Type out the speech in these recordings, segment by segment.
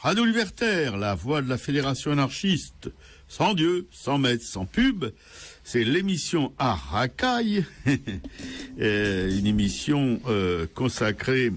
Radio Libertaire, la voix de la Fédération anarchiste, sans Dieu, sans maître, sans pub. C'est l'émission Arakaï, une émission consacrée,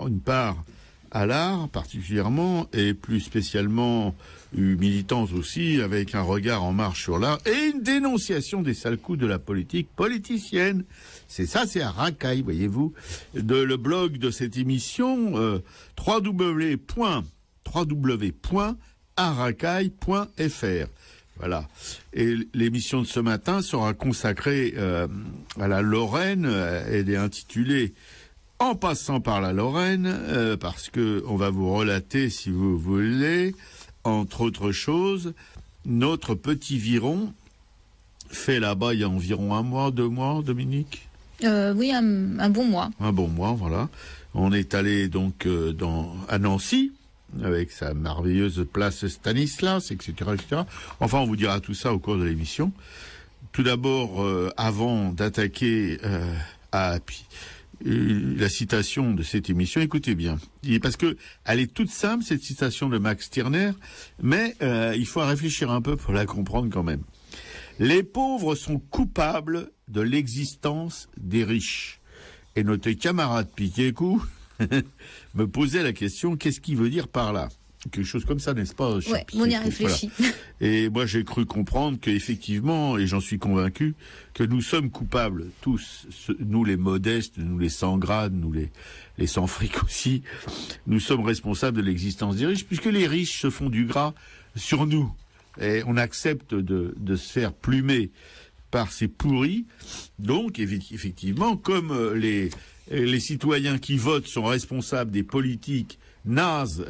une part, à l'art particulièrement, et plus spécialement militante aussi, avec un regard en marche sur l'art, et une dénonciation des sales coups de la politique politicienne. C'est ça, c'est Arakaï, voyez-vous. Le blog de cette émission, www.arakaï.fr. Voilà. Et l'émission de ce matin sera consacrée à la Lorraine. Elle est intitulée En passant par la Lorraine, parce que on va vous relater, si vous voulez, entre autres choses, notre petit Viron fait là-bas il y a environ 1 mois, 2 mois, Dominique. Oui, un bon mois. Un bon mois, voilà. On est allé donc à Nancy, avec sa merveilleuse place Stanislas, etc., etc. Enfin, on vous dira tout ça au cours de l'émission. Tout d'abord, avant d'attaquer la citation de cette émission, écoutez bien, parce que elle est toute simple, cette citation de Max Stirner, mais il faut réfléchir un peu pour la comprendre quand même. Les pauvres sont coupables de l'existence des riches. Et notre camarade Piquet-Cou me posait la question, qu'est-ce qu'il veut dire par là? Quelque chose comme ça, n'est-ce pas? Ouais, on y a réfléchi. Voilà. Et moi, j'ai cru comprendre qu'effectivement, et j'en suis convaincu, que nous sommes coupables tous, nous les modestes, nous les sans grade, nous les sans fric aussi, nous sommes responsables de l'existence des riches, puisque les riches se font du gras sur nous. Et on accepte de se faire plumer par ces pourris. Donc, effectivement, comme les citoyens qui votent sont responsables des politiques nazes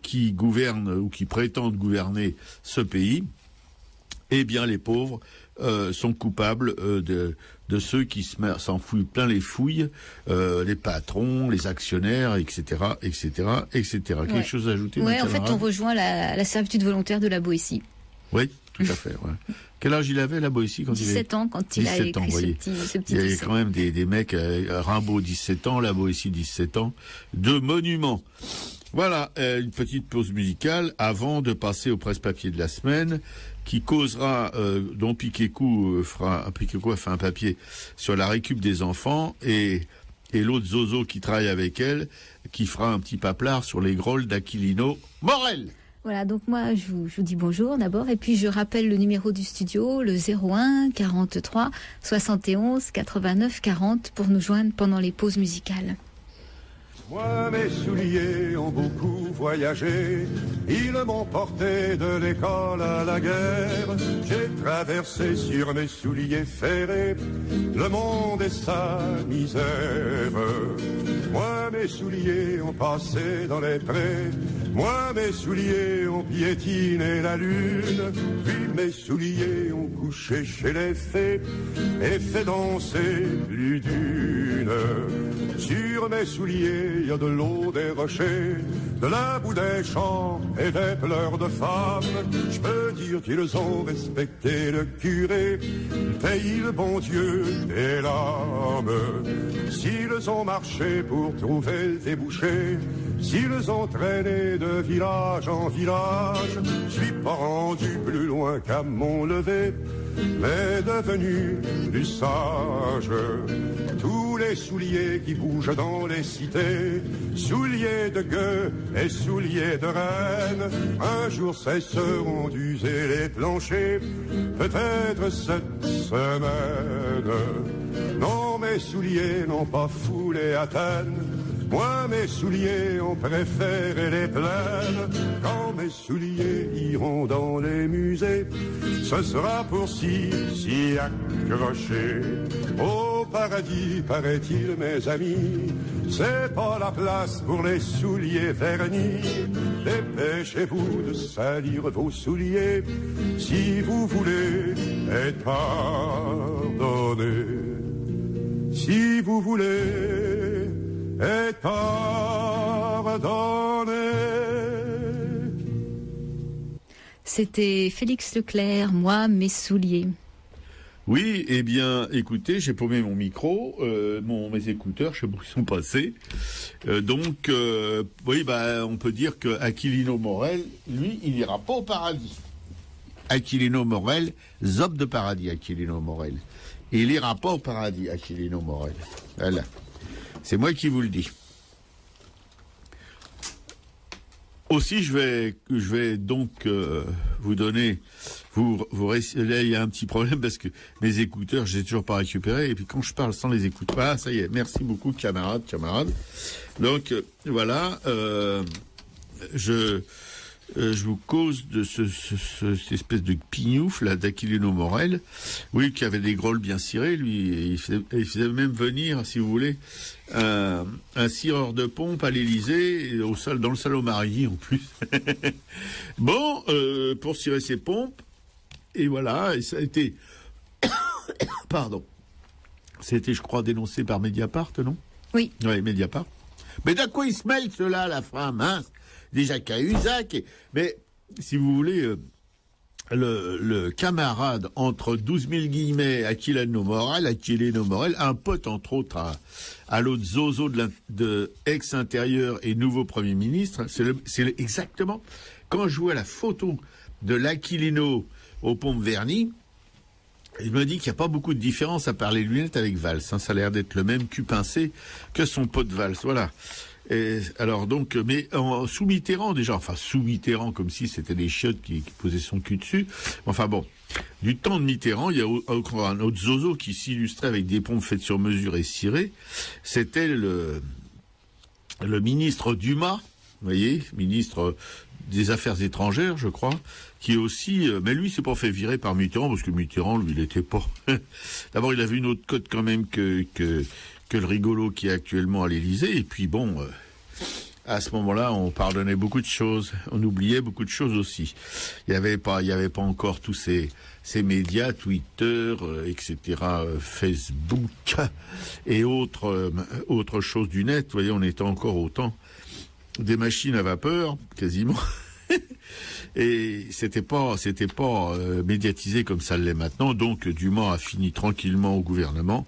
qui gouvernent ou qui prétendent gouverner ce pays, eh bien, les pauvres sont coupables de ceux qui s'en fouillent plein les fouilles, les patrons, les actionnaires, etc., etc., etc. Ouais. Quelque chose à ajouter? Ouais, en fait, on rejoint la servitude volontaire de la Boétie. Oui, tout à fait. Ouais. Quel âge il avait, la Boétie, quand 17 ans, quand il a écrit ce petit Il y avait quand même des mecs, Rimbaud 17 ans, la Boétie 17 ans, 2 monuments. Voilà, une petite pause musicale avant de passer au presse-papier de la semaine, qui causera, dont Piquet-Cou a fait un papier sur la récup des enfants, et l'autre Zozo qui travaille avec elle, qui fera un petit paplard sur les grolles d'Aquilino Morel. Voilà, donc moi je vous dis bonjour d'abord, et puis je rappelle le numéro du studio, le 01 43 71 89 40 pour nous joindre pendant les pauses musicales. Moi, mes souliers ont beaucoup voyagé, ils m'ont porté de l'école à la guerre. J'ai traversé sur mes souliers ferrés le monde et sa misère. Moi, mes souliers ont passé dans les prés, moi, mes souliers ont piétiné la lune, puis mes souliers ont couché chez les fées et fait danser plus d'une. Sur mes souliers, il y a de l'eau, des rochers, de la boue des champs et des pleurs de femmes. Je peux dire qu'ils ont respecté le curé, le pays, le bon Dieu et l'âme. S'ils ont marché pour trouver le débouché, s'ils ont traîné de village en village, je suis pas rendu plus loin qu'à mon lever, mais devenu plus sage. Tous les souliers qui bougent dans les cités, souliers de gueux et souliers de reine, un jour cesseront d'user les planchers, peut-être cette semaine. Non, mes souliers n'ont pas foulé Athènes, moi mes souliers ont préféré les plaines. Quand mes souliers iront dans les musées, ce sera pour s'y accrocher. Au paradis, paraît-il, mes amis, c'est pas la place pour les souliers vernis. Dépêchez-vous de salir vos souliers si vous voulez être pardonné. Si vous voulez être pardonné. C'était Félix Leclerc, moi, mes souliers. Oui, eh bien, écoutez, j'ai paumé mon micro, mes écouteurs, je sais pas où ils sont passés. Oui, on peut dire que Aquilino Morel, lui, il ira pas au paradis. Aquilino Morel, zob de paradis, Aquilino Morel. Il ira pas au paradis, Aquilino Morel. Voilà. C'est moi qui vous le dis. Aussi, je vais donc vous donner, là il y a un petit problème parce que mes écouteurs, je les ai toujours pas récupérés, et puis quand je parle sans les écouteurs, ça y est, merci beaucoup camarades. Donc voilà, je vous cause de cette espèce de pignouf là d'Aquilino Morel, oui, qui avait des grolles bien cirées, lui, il faisait même venir, si vous voulez, un cireur de pompe à l'Élysée, dans le salon Marie en plus. Bon, pour cirer ses pompes, et voilà, et ça a été, pardon, c'était, je crois, dénoncé par Mediapart, non? Oui. Oui, Mediapart. Mais d'un quoi ils se mêlent, ceux-là, à la fin, mince. Déjà Cahuzac, mais si vous voulez, le camarade entre 12 000 guillemets Aquilino Morel, un pote entre autres à l'autre zozo de ex-intérieur et nouveau Premier ministre, c'est exactement, quand je vois la photo de l'Aquilino aux pompes vernies, il me dit qu'il n'y a pas beaucoup de différence à part les lunettes avec Valls, hein, ça a l'air d'être le même cul pincé que son pote Valls, voilà. Et alors donc, mais sous Mitterrand déjà, enfin sous Mitterrand comme si c'était des chiottes qui posaient son cul dessus. Enfin bon, du temps de Mitterrand, il y a encore un autre zozo qui s'illustrait avec des pompes faites sur mesure et cirées. C'était le ministre Dumas, vous voyez, ministre des Affaires étrangères, je crois, qui est aussi, mais lui, s'est pas fait virer par Mitterrand parce que Mitterrand, lui, il était pas. D'abord, il avait une autre cote quand même que le rigolo qui est actuellement à l'Élysée. Et puis bon, à ce moment-là, on pardonnait beaucoup de choses, on oubliait beaucoup de choses aussi. Il y avait pas encore tous ces médias, Twitter, etc., Facebook et autres choses du net. Vous voyez, on était encore au temps des machines à vapeur, quasiment. Et c'était pas médiatisé comme ça l'est maintenant. Donc Dumas a fini tranquillement au gouvernement.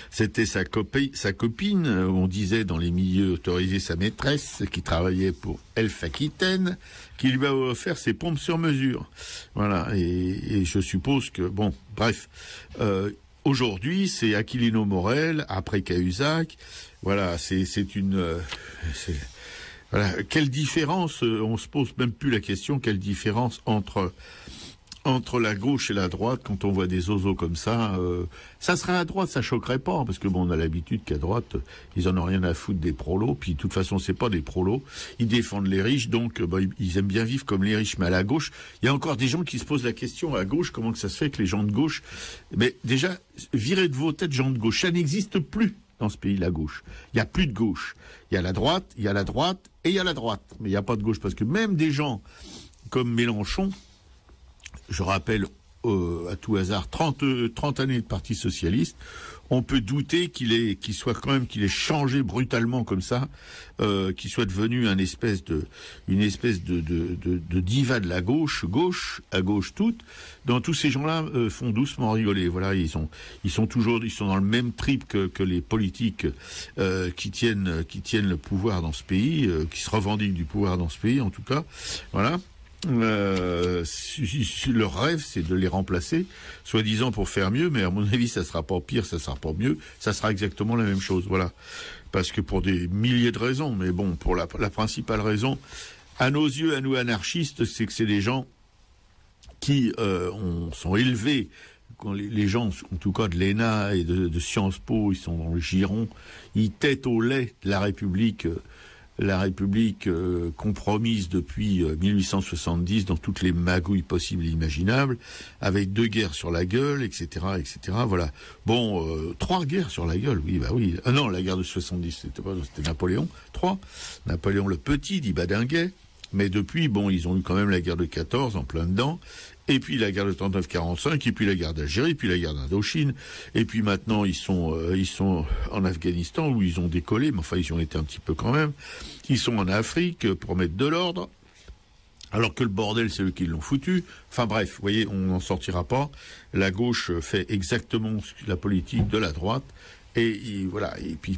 C'était sa copine, on disait dans les milieux autorisés sa maîtresse, qui travaillait pour Elf Aquitaine, qui lui a offert ses pompes sur mesure. Voilà, et je suppose que, bon, bref, aujourd'hui, c'est Aquilino Morel, après Cahuzac, voilà, voilà, quelle différence, on se pose même plus la question, quelle différence entre la gauche et la droite, quand on voit des zozos comme ça, ça serait à droite, ça choquerait pas, parce que bon, on a l'habitude qu'à droite, ils en ont rien à foutre des prolos, puis de toute façon, c'est pas des prolos, ils défendent les riches, donc ils aiment bien vivre comme les riches, mais à la gauche, il y a encore des gens qui se posent la question, à gauche, comment que ça se fait que les gens de gauche, mais déjà, virez de vos têtes, gens de gauche, ça n'existe plus dans ce pays, la gauche. Il y a plus de gauche. Il y a la droite, et il y a la droite, mais il n'y a pas de gauche, parce que même des gens comme Mélenchon, je rappelle à tout hasard 30 années de Parti socialiste, on peut douter qu'il ait changé brutalement comme ça, qu'il soit devenu une espèce de diva de la gauche à gauche toute. Dans tous ces gens-là font doucement rigoler. Voilà, ils sont dans le même trip que les politiques qui tiennent le pouvoir dans ce pays, qui se revendiquent du pouvoir dans ce pays en tout cas. Voilà. Leur rêve, c'est de les remplacer, soi-disant pour faire mieux, mais à mon avis, ça sera pas pire, ça sera pas mieux, ça sera exactement la même chose, voilà. Parce que pour des milliers de raisons, mais bon, pour la principale raison, à nos yeux, à nous anarchistes, c'est que c'est des gens qui sont élevés, quand les gens, en tout cas de l'ENA et de Sciences Po, ils sont dans le giron, ils têtent au lait de la République compromise depuis 1870 dans toutes les magouilles possibles et imaginables, avec 2 guerres sur la gueule, etc., voilà. Bon, 3 guerres sur la gueule, oui, bah oui. Non, la guerre de 70, c'était Napoléon. 3. Napoléon le Petit, dit Badinguet. Mais depuis, bon, ils ont eu quand même la guerre de 14 en plein dedans, et puis la guerre de 39-45, et puis la guerre d'Algérie, puis la guerre d'Indochine, et puis maintenant ils sont en Afghanistan où ils ont décollé, mais enfin ils y ont été un petit peu quand même. Ils sont en Afrique pour mettre de l'ordre. Alors que le bordel, c'est eux qui l'ont foutu. Enfin bref, vous voyez, on n'en sortira pas. La gauche fait exactement la politique de la droite. Et voilà. Et puis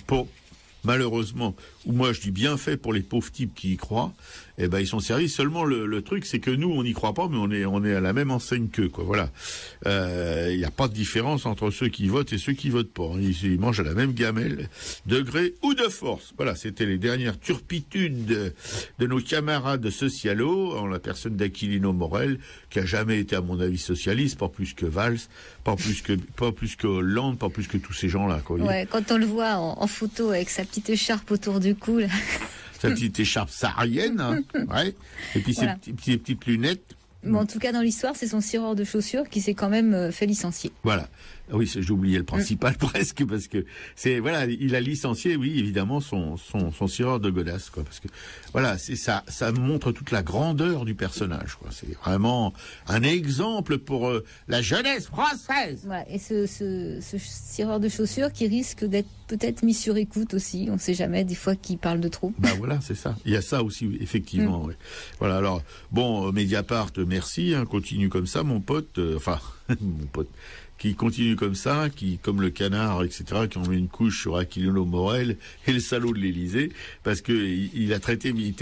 malheureusement, ou moi je dis bien fait pour les pauvres types qui y croient, eh ben ils sont servis. Seulement le truc, c'est que nous on n'y croit pas, mais on est à la même enseigne qu'eux, quoi. Voilà. Il n'y a pas de différence entre ceux qui votent et ceux qui votent pas. Ils mangent à la même gamelle, de gré ou de force. Voilà, c'était les dernières turpitudes de nos camarades socialos, en la personne d'Aquilino Morel, qui a jamais été à mon avis socialiste, pas plus que Valls, pas plus que Hollande, pas plus que tous ces gens-là, quoi. Ouais, quand on le voit en photo avec sa petite écharpe autour du cou, là. Sa petite écharpe saharienne, hein, ouais. Et puis voilà. Ses petites lunettes. Mais en tout cas, dans l'histoire, c'est son cireur de chaussures qui s'est quand même fait licencier. Voilà. Oui, j'ai oublié le principal presque, parce que voilà, il a licencié, oui, évidemment, son cireur de godasses, quoi, parce que voilà, c'est ça montre toute la grandeur du personnage, quoi. C'est vraiment un exemple pour la jeunesse française. Voilà. Et ce cireur de chaussures qui risque d'être peut-être mis sur écoute aussi, on ne sait jamais, des fois qu'il parle de trop. Bah voilà, c'est ça. Il y a ça aussi, effectivement. Ouais. Voilà. Alors bon, Mediapart, merci, hein, continue comme ça, mon pote. Mon pote. Qui continue comme ça, qui, comme le canard, etc., qui en met une couche sur Aquilino Morel et le salaud de l'Élysée, parce que il a traité il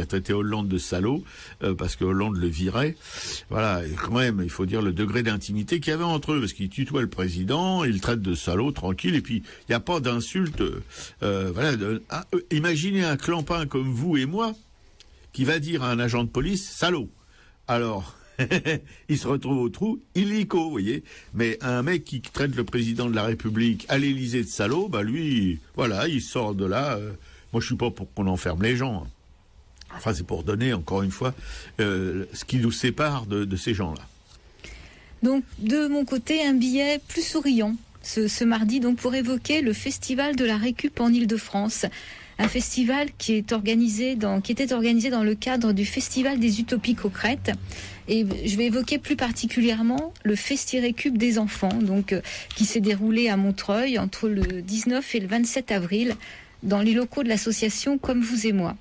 a traité Hollande de salaud, parce que Hollande le virait. Voilà, et quand même, il faut dire le degré d'intimité qu'il y avait entre eux, parce qu'il tutoie le président, il le traite de salaud, tranquille, et puis il n'y a pas d'insulte. Imaginez un clampin comme vous et moi, qui va dire à un agent de police, salaud. Alors... il se retrouve au trou illico, vous voyez. Mais un mec qui traite le président de la République à l'Élysée de salaud, bah lui, voilà, il sort de là. Moi, je suis pas pour qu'on enferme les gens. Enfin, c'est pour donner, encore une fois, ce qui nous sépare de ces gens-là. Donc, de mon côté, un billet plus souriant ce mardi, donc pour évoquer le Festival de la Récup en Île-de-France. Un festival qui était organisé dans le cadre du Festival des Utopies Cocrètes. Et je vais évoquer plus particulièrement le Festi-Récup des enfants, donc qui s'est déroulé à Montreuil entre le 19 et le 27 avril dans les locaux de l'association Comme vous et moi.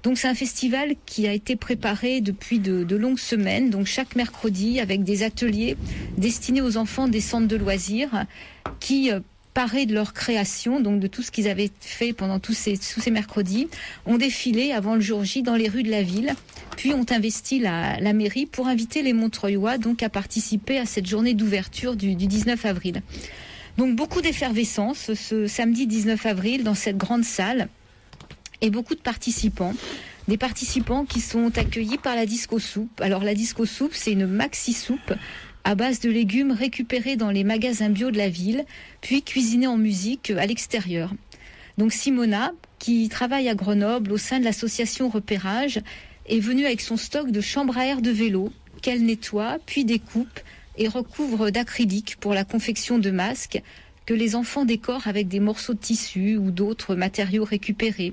Donc c'est un festival qui a été préparé depuis de longues semaines, donc chaque mercredi avec des ateliers destinés aux enfants des centres de loisirs qui parés de leur création, donc de tout ce qu'ils avaient fait pendant tous ces mercredis, ont défilé avant le jour J dans les rues de la ville, puis ont investi la mairie pour inviter les Montreuillois donc à participer à cette journée d'ouverture du 19 avril. Donc beaucoup d'effervescence ce samedi 19 avril dans cette grande salle et beaucoup de participants. Des participants qui sont accueillis par la Disco Soupe. Alors la Disco Soupe, c'est une maxi soupe à base de légumes récupérés dans les magasins bio de la ville, puis cuisinés en musique à l'extérieur. Donc Simona, qui travaille à Grenoble au sein de l'association Repérage, est venue avec son stock de chambres à air de vélo, qu'elle nettoie, puis découpe et recouvre d'acrylique pour la confection de masques que les enfants décorent avec des morceaux de tissu ou d'autres matériaux récupérés.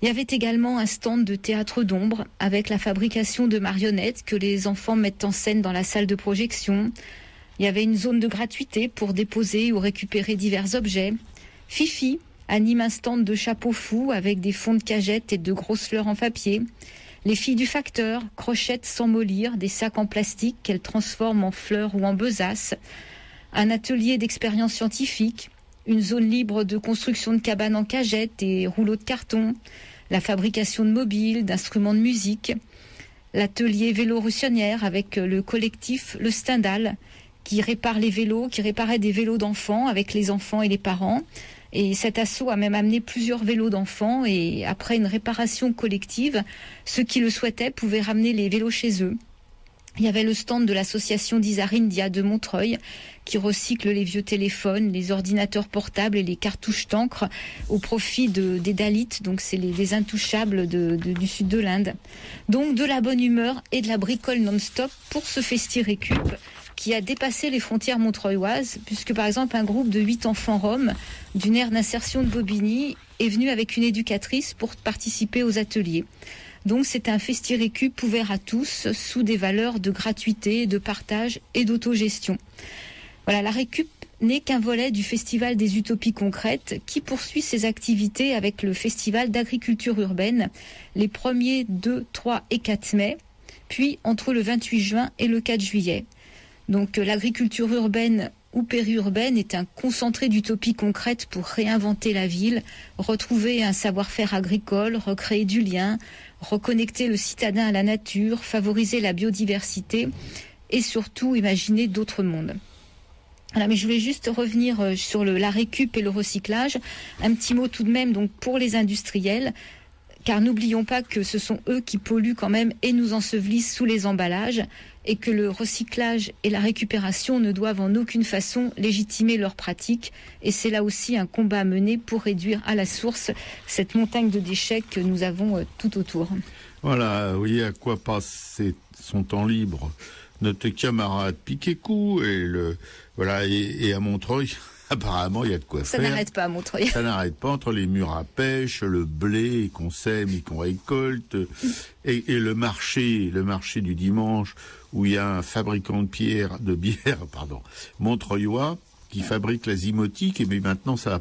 Il y avait également un stand de théâtre d'ombre avec la fabrication de marionnettes que les enfants mettent en scène dans la salle de projection. Il y avait une zone de gratuité pour déposer ou récupérer divers objets. Fifi anime un stand de chapeaux fous avec des fonds de cagettes et de grosses fleurs en papier. Les filles du facteur crochettent sans mollir des sacs en plastique qu'elles transforment en fleurs ou en besaces. Un atelier d'expérience scientifique, une zone libre de construction de cabanes en cagettes et rouleaux de carton, la fabrication de mobiles, d'instruments de musique, l'atelier vélo russionnière avec le collectif Le Stendhal qui répare les vélos, qui réparait des vélos d'enfants avec les enfants et les parents. Et cet assaut a même amené plusieurs vélos d'enfants et après une réparation collective, ceux qui le souhaitaient pouvaient ramener les vélos chez eux. Il y avait le stand de l'association d'Isarindia de Montreuil qui recycle les vieux téléphones, les ordinateurs portables et les cartouches d'encre au profit des Dalits, donc c'est les intouchables du sud de l'Inde. Donc de la bonne humeur et de la bricole non-stop pour ce Festi-Récup qui a dépassé les frontières montreuilloises, puisque par exemple un groupe de 8 enfants roms d'une aire d'insertion de Bobigny est venu avec une éducatrice pour participer aux ateliers. Donc c'est un Festi-Récup ouvert à tous, sous des valeurs de gratuité, de partage et d'autogestion. Voilà, la récup n'est qu'un volet du Festival des Utopies concrètes qui poursuit ses activités avec le Festival d'agriculture urbaine les 1er, 2, 3 et 4 mai, puis entre le 28 juin et le 4 juillet. Donc l'agriculture urbaine ou périurbaine est un concentré d'utopies concrètes pour réinventer la ville, retrouver un savoir-faire agricole, recréer du lien, reconnecter le citadin à la nature, favoriser la biodiversité et surtout imaginer d'autres mondes. Voilà, mais je voulais juste revenir sur la récup et le recyclage. Un petit mot tout de même donc pour les industriels, car n'oublions pas que ce sont eux qui polluent quand même et nous ensevelissent sous les emballages, et que le recyclage et la récupération ne doivent en aucune façon légitimer leurs pratiques. Et c'est là aussi un combat à mener pour réduire à la source cette montagne de déchets que nous avons tout autour. Voilà, vous voyez à quoi passe son temps libre notre camarade Piquet-Cou et à Montreuil. Apparemment, il y a de quoi faire. Ça n'arrête pas à Montreuil. Ça n'arrête pas entre les murs à pêche, le blé qu'on sème et qu'on récolte, et le marché du dimanche où il y a un fabricant de bière, montreuillois, qui fabrique la zymotique, mais maintenant ça va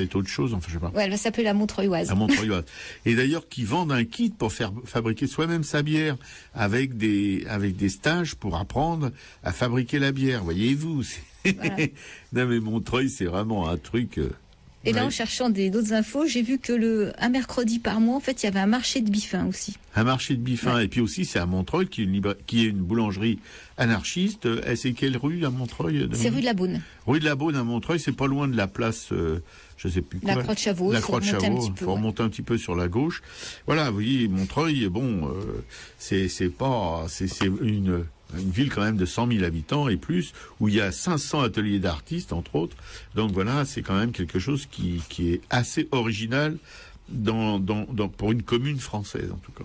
être autre chose, enfin je sais pas. Ouais, elle va s'appeler la Montreuilloise. La Montreuilloise. Et d'ailleurs, qui vendent un kit pour fabriquer soi-même sa bière, avec des stages pour apprendre à fabriquer la bière. Voyez-vous, voilà. Non mais Montreuil, c'est vraiment un truc. Et là, en cherchant d'autres infos, j'ai vu que un mercredi par mois, en fait, il y avait un marché de Biffin aussi. Un marché de Biffin, et puis aussi c'est à Montreuil qui est une boulangerie anarchiste. C'est quelle rue à Montreuil? C'est rue de la Beaune. Rue de la Beaune à Montreuil, c'est pas loin de la place, je sais plus quoi. La Croix de Chavaux. La Croix de Chavaux. Faut remonter un petit peu sur la gauche. Voilà, vous voyez, Montreuil, bon, c'est une ville quand même de 100 000 habitants et plus, où il y a 500 ateliers d'artistes, entre autres. Donc voilà, c'est quand même quelque chose qui est assez original pour une commune française, en tout cas.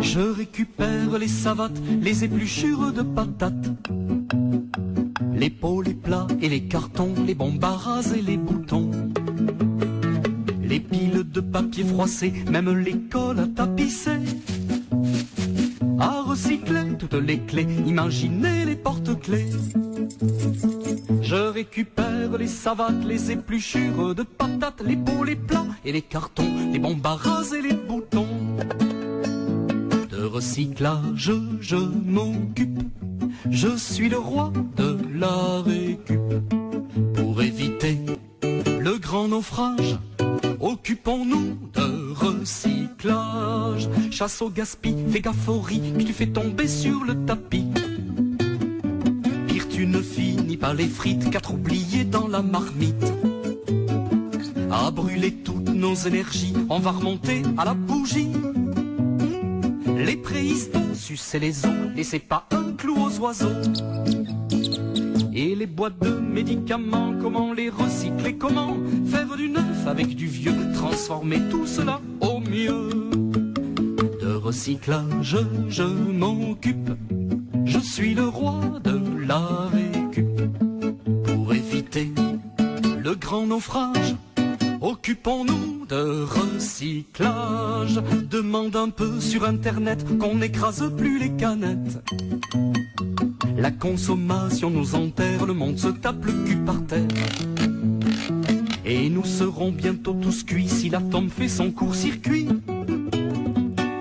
Je récupère les savates, les épluchures de patates, les pots, les plats et les cartons, les bombes à ras et les boutons, les piles de papier froissé, même les cols à tapisser, à recycler toutes les clés, imaginez les porte-clés. Je récupère les savates, les épluchures de patates, les pots, les plats et les cartons, les bombes à ras et les boutons. De recyclage, je m'occupe, je suis le roi de la récup. Pour éviter le grand naufrage, occupons-nous de recyclage. Chasse au gaspille, fais gaffe aux riz que tu fais tomber sur le tapis. Pire tu ne finis pas les frites qu'à t'oublier dans la marmite. À brûler toutes nos énergies, on va remonter à la bougie. Les préhistos, sucez les os, laissez pas un clou aux oiseaux. Et les boîtes de médicaments, comment les recycler, comment faire du neuf avec du vieux, transformer tout cela au mieux. De recyclage, je m'occupe, je suis le roi de la récup. Pour éviter le grand naufrage, occupons-nous de recyclage. Demande un peu sur internet qu'on n'écrase plus les canettes. La consommation nous enterre, le monde se tape le cul par terre. Et nous serons bientôt tous cuits si l'atome fait son court-circuit.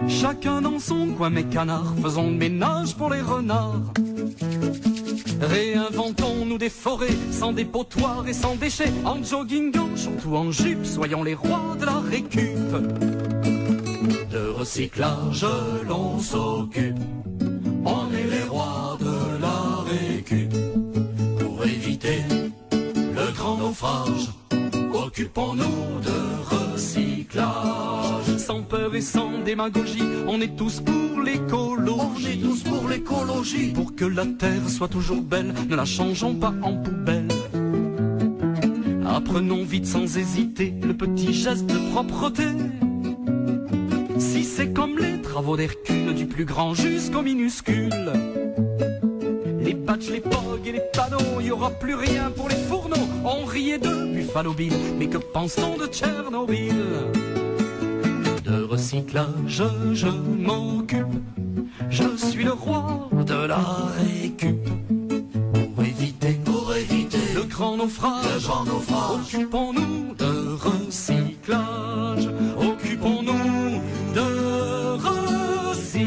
Chacun dans son coin, mes canards, faisons le ménage pour les renards. Réinventons-nous des forêts, sans dépotoirs et sans déchets, en jogging, surtout en jupe, soyons les rois de la récup. De recyclage, l'on s'occupe, on est les rois de la récup. Pour éviter le grand naufrage, occupons-nous de recyclage. Sans peur et sans démagogie, on est tous pour l'écologie. On est tous pour l'écologie. Pour que la terre soit toujours belle, ne la changeons pas en poubelle. Apprenons vite sans hésiter le petit geste de propreté. Si c'est comme les travaux d'Hercule, du plus grand jusqu'au minuscule. Les matchs, les pogs et les panneaux, il y aura plus rien pour les fourneaux. On riait de Buffalo Bill, mais que pense-t-on de Tchernobyl? De recyclage, je m'occupe. Je suis le roi de la récup. Pour éviter le grand naufrage, occupons-nous de recyclage. Occupons-nous de recyclage.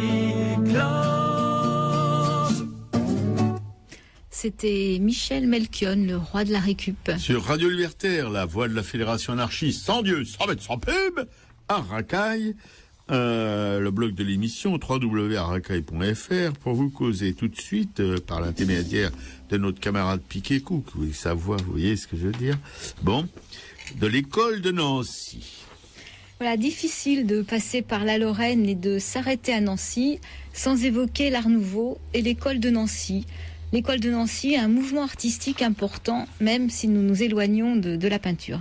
C'était Michel Melchion, le roi de la récup. Sur Radio Libertaire, la voix de la Fédération anarchiste, sans Dieu, sans mettre sans pub, à Racaille. Le blog de l'émission www.arracaille.fr pour vous causer tout de suite par l'intermédiaire de notre camarade Piquet-Cook, oui, sa voix, vous voyez ce que je veux dire. Bon, de l'école de Nancy. Voilà, difficile de passer par la Lorraine et de s'arrêter à Nancy sans évoquer l'Art Nouveau et l'école de Nancy. L'école de Nancy est un mouvement artistique important, même si nous nous éloignons de la peinture.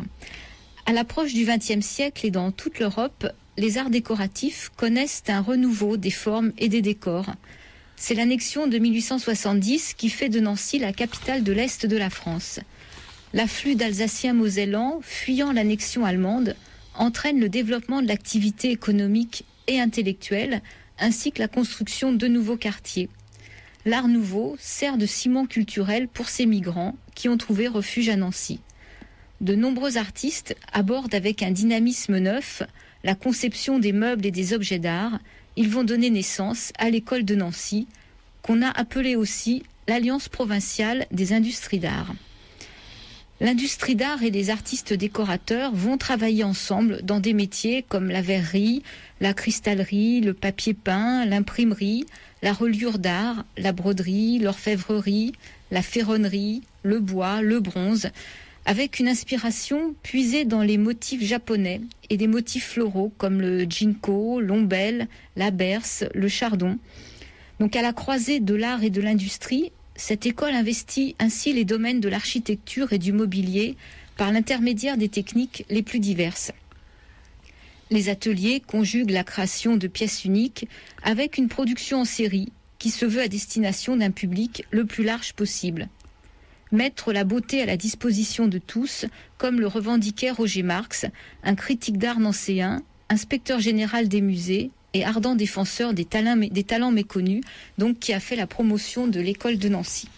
À l'approche du XXe siècle et dans toute l'Europe, les arts décoratifs connaissent un renouveau des formes et des décors. C'est l'annexion de 1870 qui fait de Nancy la capitale de l'Est de la France. L'afflux d'Alsaciens mosellans, fuyant l'annexion allemande, entraîne le développement de l'activité économique et intellectuelle, ainsi que la construction de nouveaux quartiers. L'Art Nouveau sert de ciment culturel pour ces migrants qui ont trouvé refuge à Nancy. De nombreux artistes abordent avec un dynamisme neuf la conception des meubles et des objets d'art. Ils vont donner naissance à l'école de Nancy, qu'on a appelée aussi l'Alliance provinciale des industries d'art. L'industrie d'art et les artistes décorateurs vont travailler ensemble dans des métiers comme la verrerie, la cristallerie, le papier peint, l'imprimerie, la reliure d'art, la broderie, l'orfèvrerie, la ferronnerie, le bois, le bronze, avec une inspiration puisée dans les motifs japonais et des motifs floraux comme le ginkgo, l'ombelle, la berce, le chardon. Donc à la croisée de l'art et de l'industrie, cette école investit ainsi les domaines de l'architecture et du mobilier par l'intermédiaire des techniques les plus diverses. Les ateliers conjuguent la création de pièces uniques avec une production en série qui se veut à destination d'un public le plus large possible. Mettre la beauté à la disposition de tous, comme le revendiquait Roger Marx, un critique d'art nancéen, inspecteur général des musées et ardent défenseur des talents méconnus, donc qui a fait la promotion de l'école de Nancy.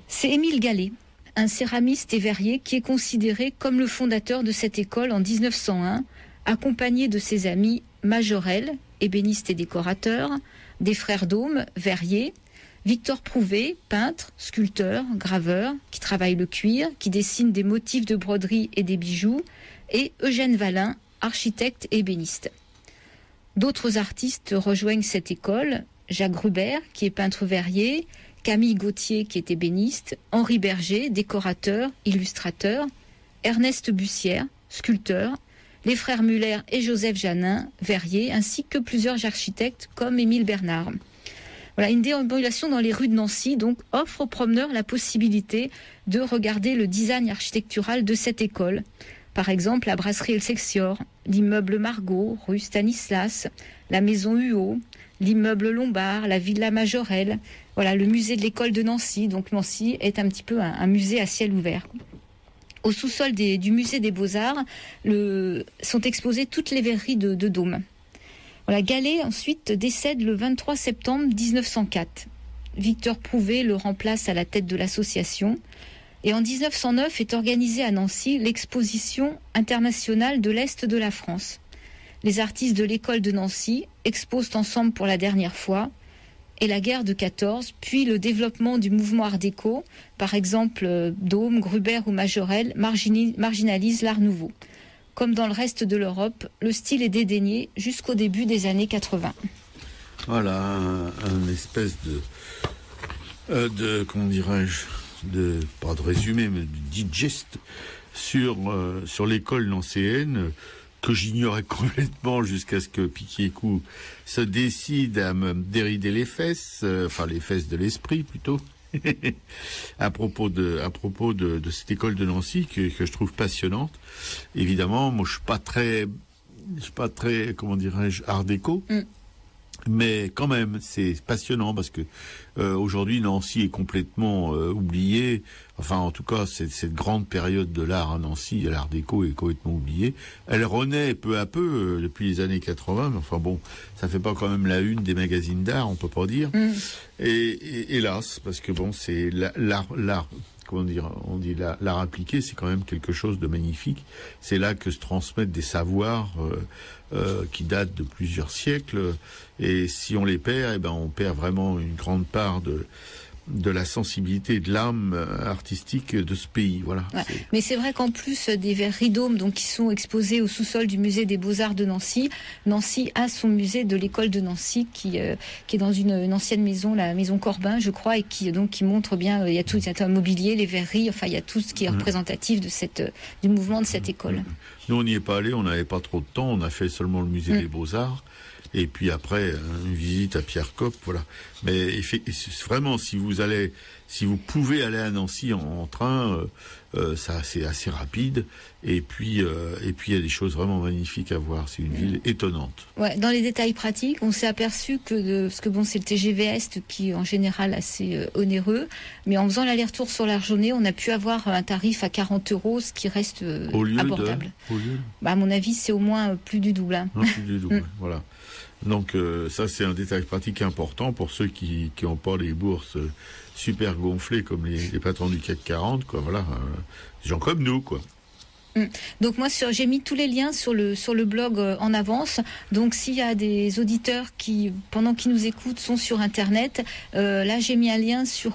C'est Émile Gallet, un céramiste et verrier qui est considéré comme le fondateur de cette école en 1901, accompagné de ses amis Majorel, ébéniste et décorateur, des frères Daume, verriers, Victor Prouvé, peintre, sculpteur, graveur, qui travaille le cuir, qui dessine des motifs de broderie et des bijoux, et Eugène Vallin, architecte et ébéniste. D'autres artistes rejoignent cette école, Jacques Grubert, qui est peintre verrier, Camille Gauthier, qui est ébéniste, Henri Berger, décorateur, illustrateur, Ernest Bussière, sculpteur, les frères Muller et Joseph Janin, verrier, ainsi que plusieurs architectes comme Émile Bernard. Voilà, une déambulation dans les rues de Nancy donc offre aux promeneurs la possibilité de regarder le design architectural de cette école. Par exemple, la brasserie Excelsior, l'immeuble Margot, rue Stanislas, la maison Huot, l'immeuble Lombard, la villa Majorel, voilà, le musée de l'école de Nancy. Donc Nancy est un petit peu un musée à ciel ouvert. Au sous-sol du musée des Beaux-Arts sont exposées toutes les verreries de Daume. Voilà, Gallet ensuite décède le 23 septembre 1904. Victor Prouvé le remplace à la tête de l'association. Et en 1909 est organisée à Nancy l'exposition internationale de l'Est de la France. Les artistes de l'école de Nancy exposent ensemble pour la dernière fois. Et la guerre de 14, puis le développement du mouvement art déco, par exemple Daume, Gruber ou Majorel, marginalisent l'art nouveau. Comme dans le reste de l'Europe, le style est dédaigné jusqu'au début des années 80. Voilà, un espèce de comment dirais-je, pas de résumé, mais de digest sur l'école nancéenne, que j'ignorais complètement jusqu'à ce que Piquet-Cook se décide à me dérider les fesses, enfin les fesses de l'esprit plutôt, à propos de cette école de Nancy que je trouve passionnante. Évidemment, moi je suis pas très comment dirais-je, art déco. Mais quand même, c'est passionnant parce que aujourd'hui Nancy est complètement oubliée. Enfin, en tout cas, cette grande période de l'art à Nancy, l'art déco est complètement oubliée. Elle renaît peu à peu depuis les années 80. Mais enfin bon, ça fait pas quand même la une des magazines d'art, on peut pas dire. Et hélas, parce que bon, c'est l'art. Comment dire, on dit l'art appliqué, c'est quand même quelque chose de magnifique. C'est là que se transmettent des savoirs qui datent de plusieurs siècles. Et si on les perd, eh ben on perd vraiment une grande part de la sensibilité et de l'âme artistique de ce pays. Voilà. Ouais. Mais c'est vrai qu'en plus des verreries Dôme, donc qui sont exposés au sous-sol du musée des Beaux-Arts de Nancy, Nancy a son musée de l'école de Nancy qui est dans une ancienne maison, la maison Corbin, je crois, et qui montre bien, il y a tout, il y a un mobilier, les verreries, enfin il y a tout ce qui est représentatif de du mouvement de cette école. Nous on n'y est pas allé, on n'avait pas trop de temps, on a fait seulement le musée des Beaux-Arts. Et puis après, une visite à Pierre Copp, voilà. Mais vraiment, si vous pouvez aller à Nancy en train, ça c'est assez rapide. Et puis il y a des choses vraiment magnifiques à voir. C'est une ville étonnante. Ouais, dans les détails pratiques, on s'est aperçu parce que bon, c'est le TGV Est qui est en général assez onéreux, mais en faisant l'aller-retour sur la journée, on a pu avoir un tarif à 40 €, ce qui reste abordable. À mon avis, c'est au moins plus du double. Hein. Non, plus du double, voilà. Donc ça c'est un détail pratique important pour ceux qui n'ont pas les bourses super gonflées comme les patrons du CAC 40, quoi. Voilà, des gens comme nous, quoi. Donc moi j'ai mis tous les liens sur le blog en avance. Donc s'il y a des auditeurs qui pendant qu'ils nous écoutent sont sur internet, là j'ai mis un lien sur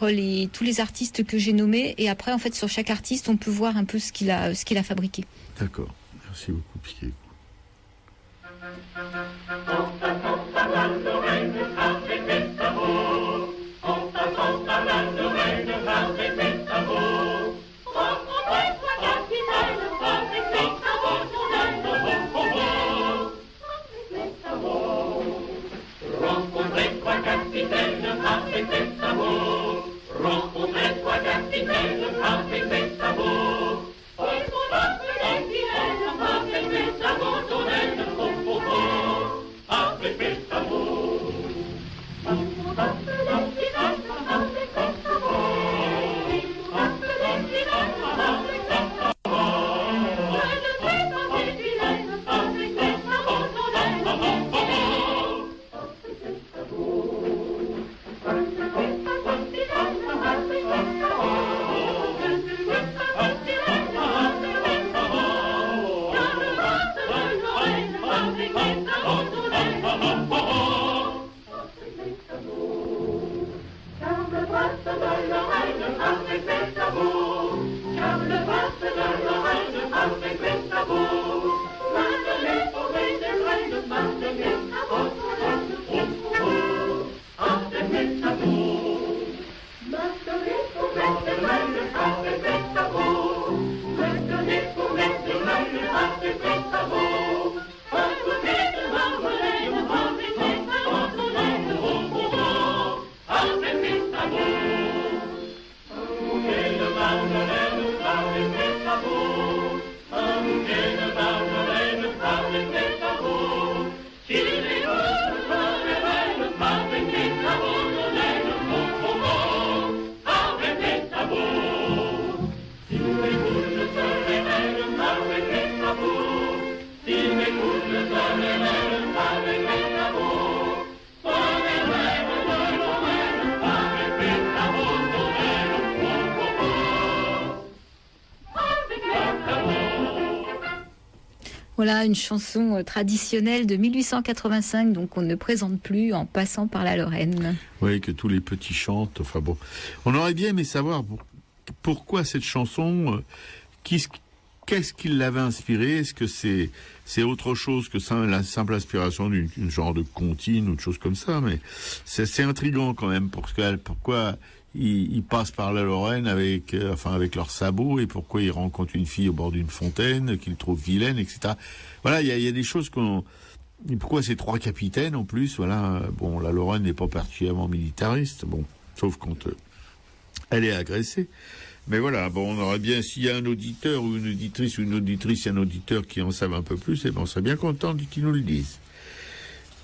tous les artistes que j'ai nommés, et après en fait sur chaque artiste on peut voir un peu ce qu'il a fabriqué. D'accord, merci beaucoup Piquet. Voilà une chanson traditionnelle de 1885, donc on ne présente plus en passant par la Lorraine. Oui, que tous les petits chantent. Enfin bon, on aurait bien aimé savoir pourquoi cette chanson. Qu'est-ce qui l'avait inspirée? Est-ce que c'est autre chose que ça, la simple inspiration d'une genre de comptine ou de choses comme ça? Mais c'est intriguant quand même pourquoi ils passent par la Lorraine avec leurs sabots, et pourquoi ils rencontrent une fille au bord d'une fontaine qu'ils trouvent vilaine, etc. Voilà, il y a des choses pourquoi ces trois capitaines en plus? Voilà, bon, la Lorraine n'est pas particulièrement militariste, bon, sauf quand elle est agressée. Mais voilà, bon, on aurait bien, s'il y a un auditeur ou une auditrice et un auditeur qui en savent un peu plus, on serait bien content qu'ils nous le disent.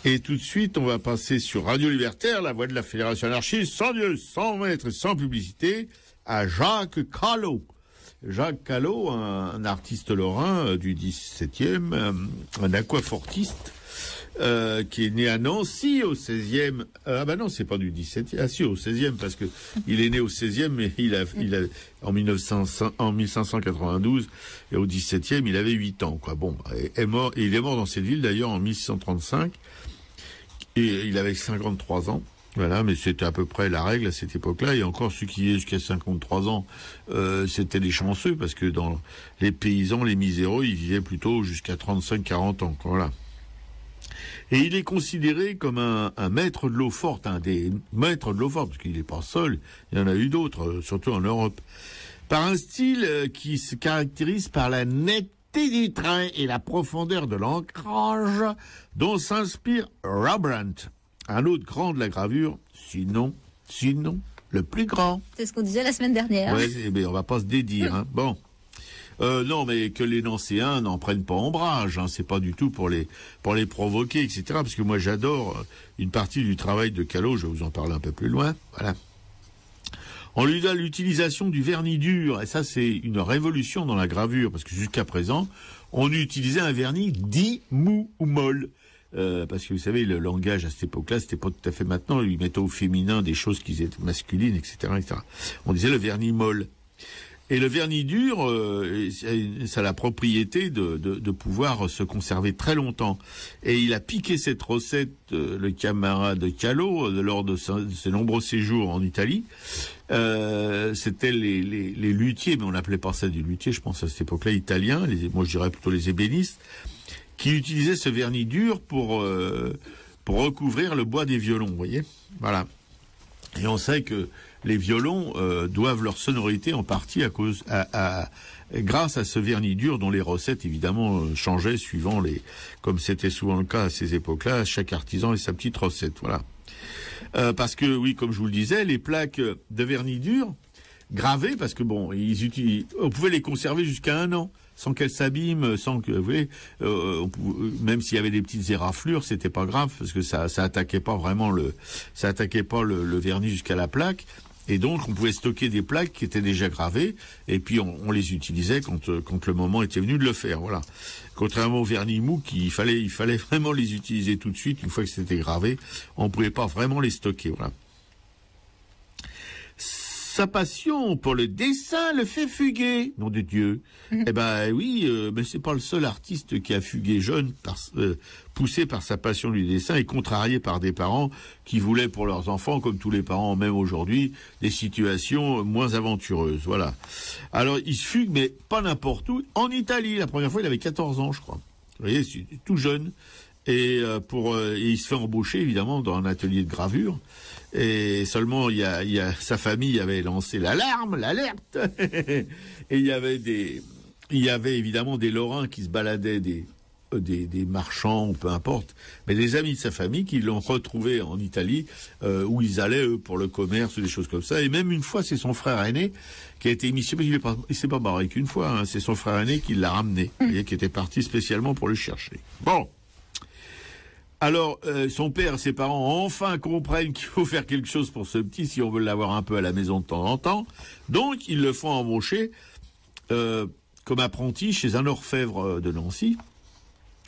Et tout de suite, on va passer sur Radio Libertaire, la voix de la Fédération anarchiste, sans Dieu, sans maître, sans publicité, à Jacques Callot. Jacques Callot, un artiste lorrain du 17e, un aquafortiste, qui est né à Nancy au 16e. Ah ben non, c'est pas du 17e. Ah si, au 16e, parce que il est né au 16e, mais il a en 1592, et au 17e, il avait 8 ans, quoi. Bon, il est mort dans cette ville, d'ailleurs, en 1635, et il avait 53 ans. Voilà, mais c'était à peu près la règle à cette époque-là. Et encore, ceux qui vivaient jusqu'à 53 ans, c'était des chanceux, parce que dans les paysans, les miséreux, ils vivaient plutôt jusqu'à 35-40 ans, quoi. Voilà. Et il est considéré comme un maître de l'eau forte, un des maîtres de l'eau forte, parce qu'il n'est pas seul, il y en a eu d'autres, surtout en Europe. Par un style qui se caractérise par la netteté du trait et la profondeur de l'ancrage dont s'inspire Rembrandt, un autre grand de la gravure, sinon, le plus grand. C'est ce qu'on disait la semaine dernière. Ouais, mais on va pas se dédire, hein. Bon. Non, mais que les Nancéens n'en prennent pas ombrage, hein. C'est pas du tout pour les provoquer, etc. Parce que moi, j'adore une partie du travail de Callot, je vais vous en parler un peu plus loin. Voilà. On lui donne l'utilisation du vernis dur, et ça, c'est une révolution dans la gravure, parce que jusqu'à présent, on utilisait un vernis dit mou ou molle. Parce que vous savez, le langage à cette époque-là, c'était pas tout à fait maintenant, ils mettaient au féminin des choses qui étaient masculines, etc., etc. On disait le vernis molle. Et le vernis dur, ça a la propriété de pouvoir se conserver très longtemps. Et il a piqué cette recette, le camarade Callot, lors de ses nombreux séjours en Italie. C'était les luthiers, mais on n'appelait pas ça du luthier, je pense à cette époque-là, italiens, moi je dirais plutôt les ébénistes, qui utilisaient ce vernis dur pour recouvrir le bois des violons, vous voyez. Voilà. Et on sait que les violons doivent leur sonorité en partie grâce à ce vernis dur dont les recettes évidemment changeaient suivant comme c'était souvent le cas à ces époques-là, chaque artisan avait sa petite recette, voilà. Parce que oui, comme je vous le disais, les plaques de vernis dur gravées, parce que bon, on pouvait les conserver jusqu'à 1 an sans qu'elles s'abîment, sans que, vous voyez, même s'il y avait des petites éraflures, c'était pas grave parce que ça attaquait pas vraiment le vernis jusqu'à la plaque. Et donc, on pouvait stocker des plaques qui étaient déjà gravées, et puis on les utilisait quand le moment était venu de le faire, voilà. Contrairement au vernis mou, il fallait vraiment les utiliser tout de suite, une fois que c'était gravé, on pouvait pas vraiment les stocker, voilà. Sa passion pour le dessin le fait fuguer, nom de Dieu. Eh ben oui, mais c'est pas le seul artiste qui a fugué jeune, poussé par sa passion du dessin et contrarié par des parents qui voulaient pour leurs enfants, comme tous les parents même aujourd'hui, des situations moins aventureuses. Voilà. Alors il se fugue, mais pas n'importe où. En Italie, la première fois, il avait 14 ans, je crois. Vous voyez, c'est tout jeune. Et il se fait embaucher évidemment dans un atelier de gravure. Et seulement il y a sa famille avait lancé l'alerte. Et il y avait évidemment des Lorrains qui se baladaient, des marchands, peu importe, mais des amis de sa famille qui l'ont retrouvé en Italie, où ils allaient eux pour le commerce, des choses comme ça. Et même une fois, c'est son frère aîné qui a été missionné, il s'est pas barré qu'une fois, hein, c'est son frère aîné qui l'a ramené, vous voyez, qui était parti spécialement pour le chercher. Bon. Alors, son père, ses parents, enfin comprennent qu'il faut faire quelque chose pour ce petit si on veut l'avoir un peu à la maison de temps en temps. Donc, ils le font embaucher comme apprenti chez un orfèvre de Nancy.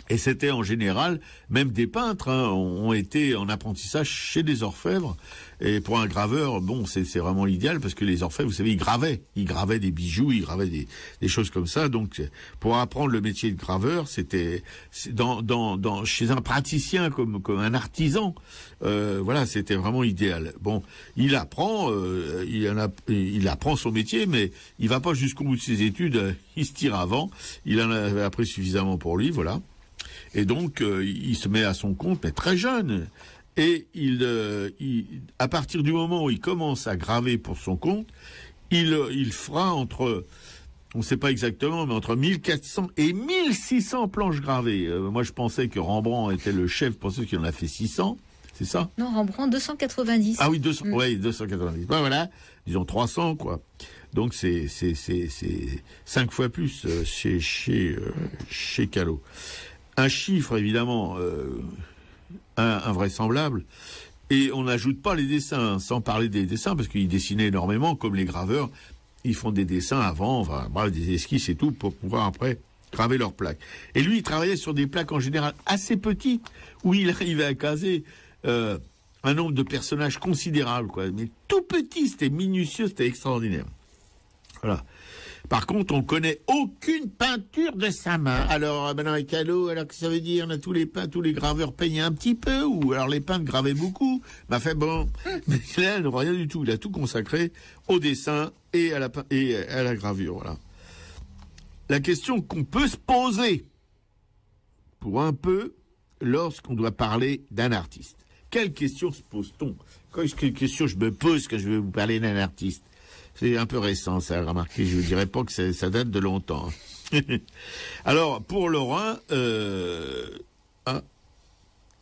Et c'était en général, même des peintres ont été en apprentissage chez des orfèvres. Et pour un graveur, bon, c'est vraiment l'idéal parce que les orfèvres, vous savez, ils gravaient des bijoux, ils gravaient des choses comme ça. Donc, pour apprendre le métier de graveur, c'était chez un praticien comme un artisan. Voilà, c'était vraiment idéal. Bon, il apprend son métier, mais il va pas jusqu'au bout de ses études. Il se tire avant. Il en avait appris suffisamment pour lui, voilà. Et donc, il se met à son compte, mais très jeune. Et à partir du moment où il commence à graver pour son compte, il fera on ne sait pas exactement, mais entre 1400 et 1600 planches gravées. Moi, je pensais que Rembrandt était le chef, je pensais qu'il en a fait 600. C'est ça? Non, Rembrandt, 290. Ah oui, 200, ouais, 290. Ben voilà, disons 300, quoi. Donc, c'est 5 fois plus chez Callot. Un chiffre, évidemment, invraisemblable. Et on n'ajoute pas les dessins, sans parler des dessins, parce qu'ils dessinaient énormément, comme les graveurs. Ils font des dessins avant, enfin, bref, des esquisses et tout, pour pouvoir après graver leurs plaques. Et lui, il travaillait sur des plaques en général assez petites, où il arrivait à caser un nombre de personnages considérable, quoi. Mais tout petit, c'était minutieux, c'était extraordinaire. Voilà. Par contre, on connaît aucune peinture de sa main. Alors, maintenant, avec Callot, alors que ça veut dire, tous les graveurs peignaient un petit peu, ou alors les peintres gravaient beaucoup. Bah, fait bon. Mais là, non, rien du tout. Il a tout consacré au dessin et à la gravure, voilà. La question qu'on peut se poser, pour un peu, lorsqu'on doit parler d'un artiste. Quelle question se pose-t-on? Quelle question je me pose quand je vais vous parler d'un artiste? C'est un peu récent, ça, remarquez. Je vous dirais pas que ça date de longtemps. Alors, pour Lorrain,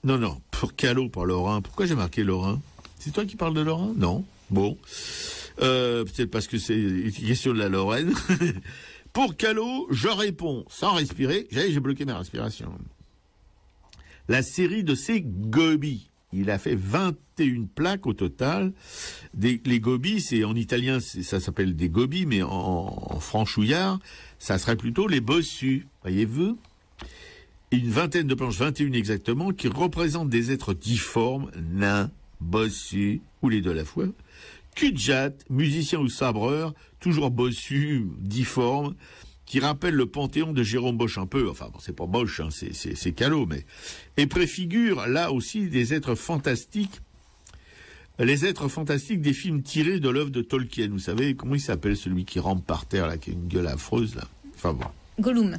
non, pour Callot, pas Lorrain. Pourquoi j'ai marqué Lorrain? C'est toi qui parles de Lorrain? Non. Bon. Peut-être parce que c'est une question de la Lorraine. Pour Callot, je réponds sans respirer. J'ai bloqué ma respiration. La série de ses gobies. Il a fait 21 plaques au total. Les gobies, c'est en italien, ça s'appelle des gobies, mais en franchouillard, ça serait plutôt les bossus. Voyez-vous? Une vingtaine de planches, 21 exactement, qui représentent des êtres difformes, nains, bossus, ou les deux à la fois. Cul-de-jatte, musicien ou sabreur, toujours bossu, difforme, qui rappelle le panthéon de Jérôme Bosch un peu, enfin bon, c'est pas Bosch, hein, c'est Callot, mais et préfigure là aussi des êtres fantastiques, les êtres fantastiques des films tirés de l'œuvre de Tolkien. Vous savez comment il s'appelle celui qui rampe par terre là, qui a une gueule affreuse là. Enfin bon. Gollum,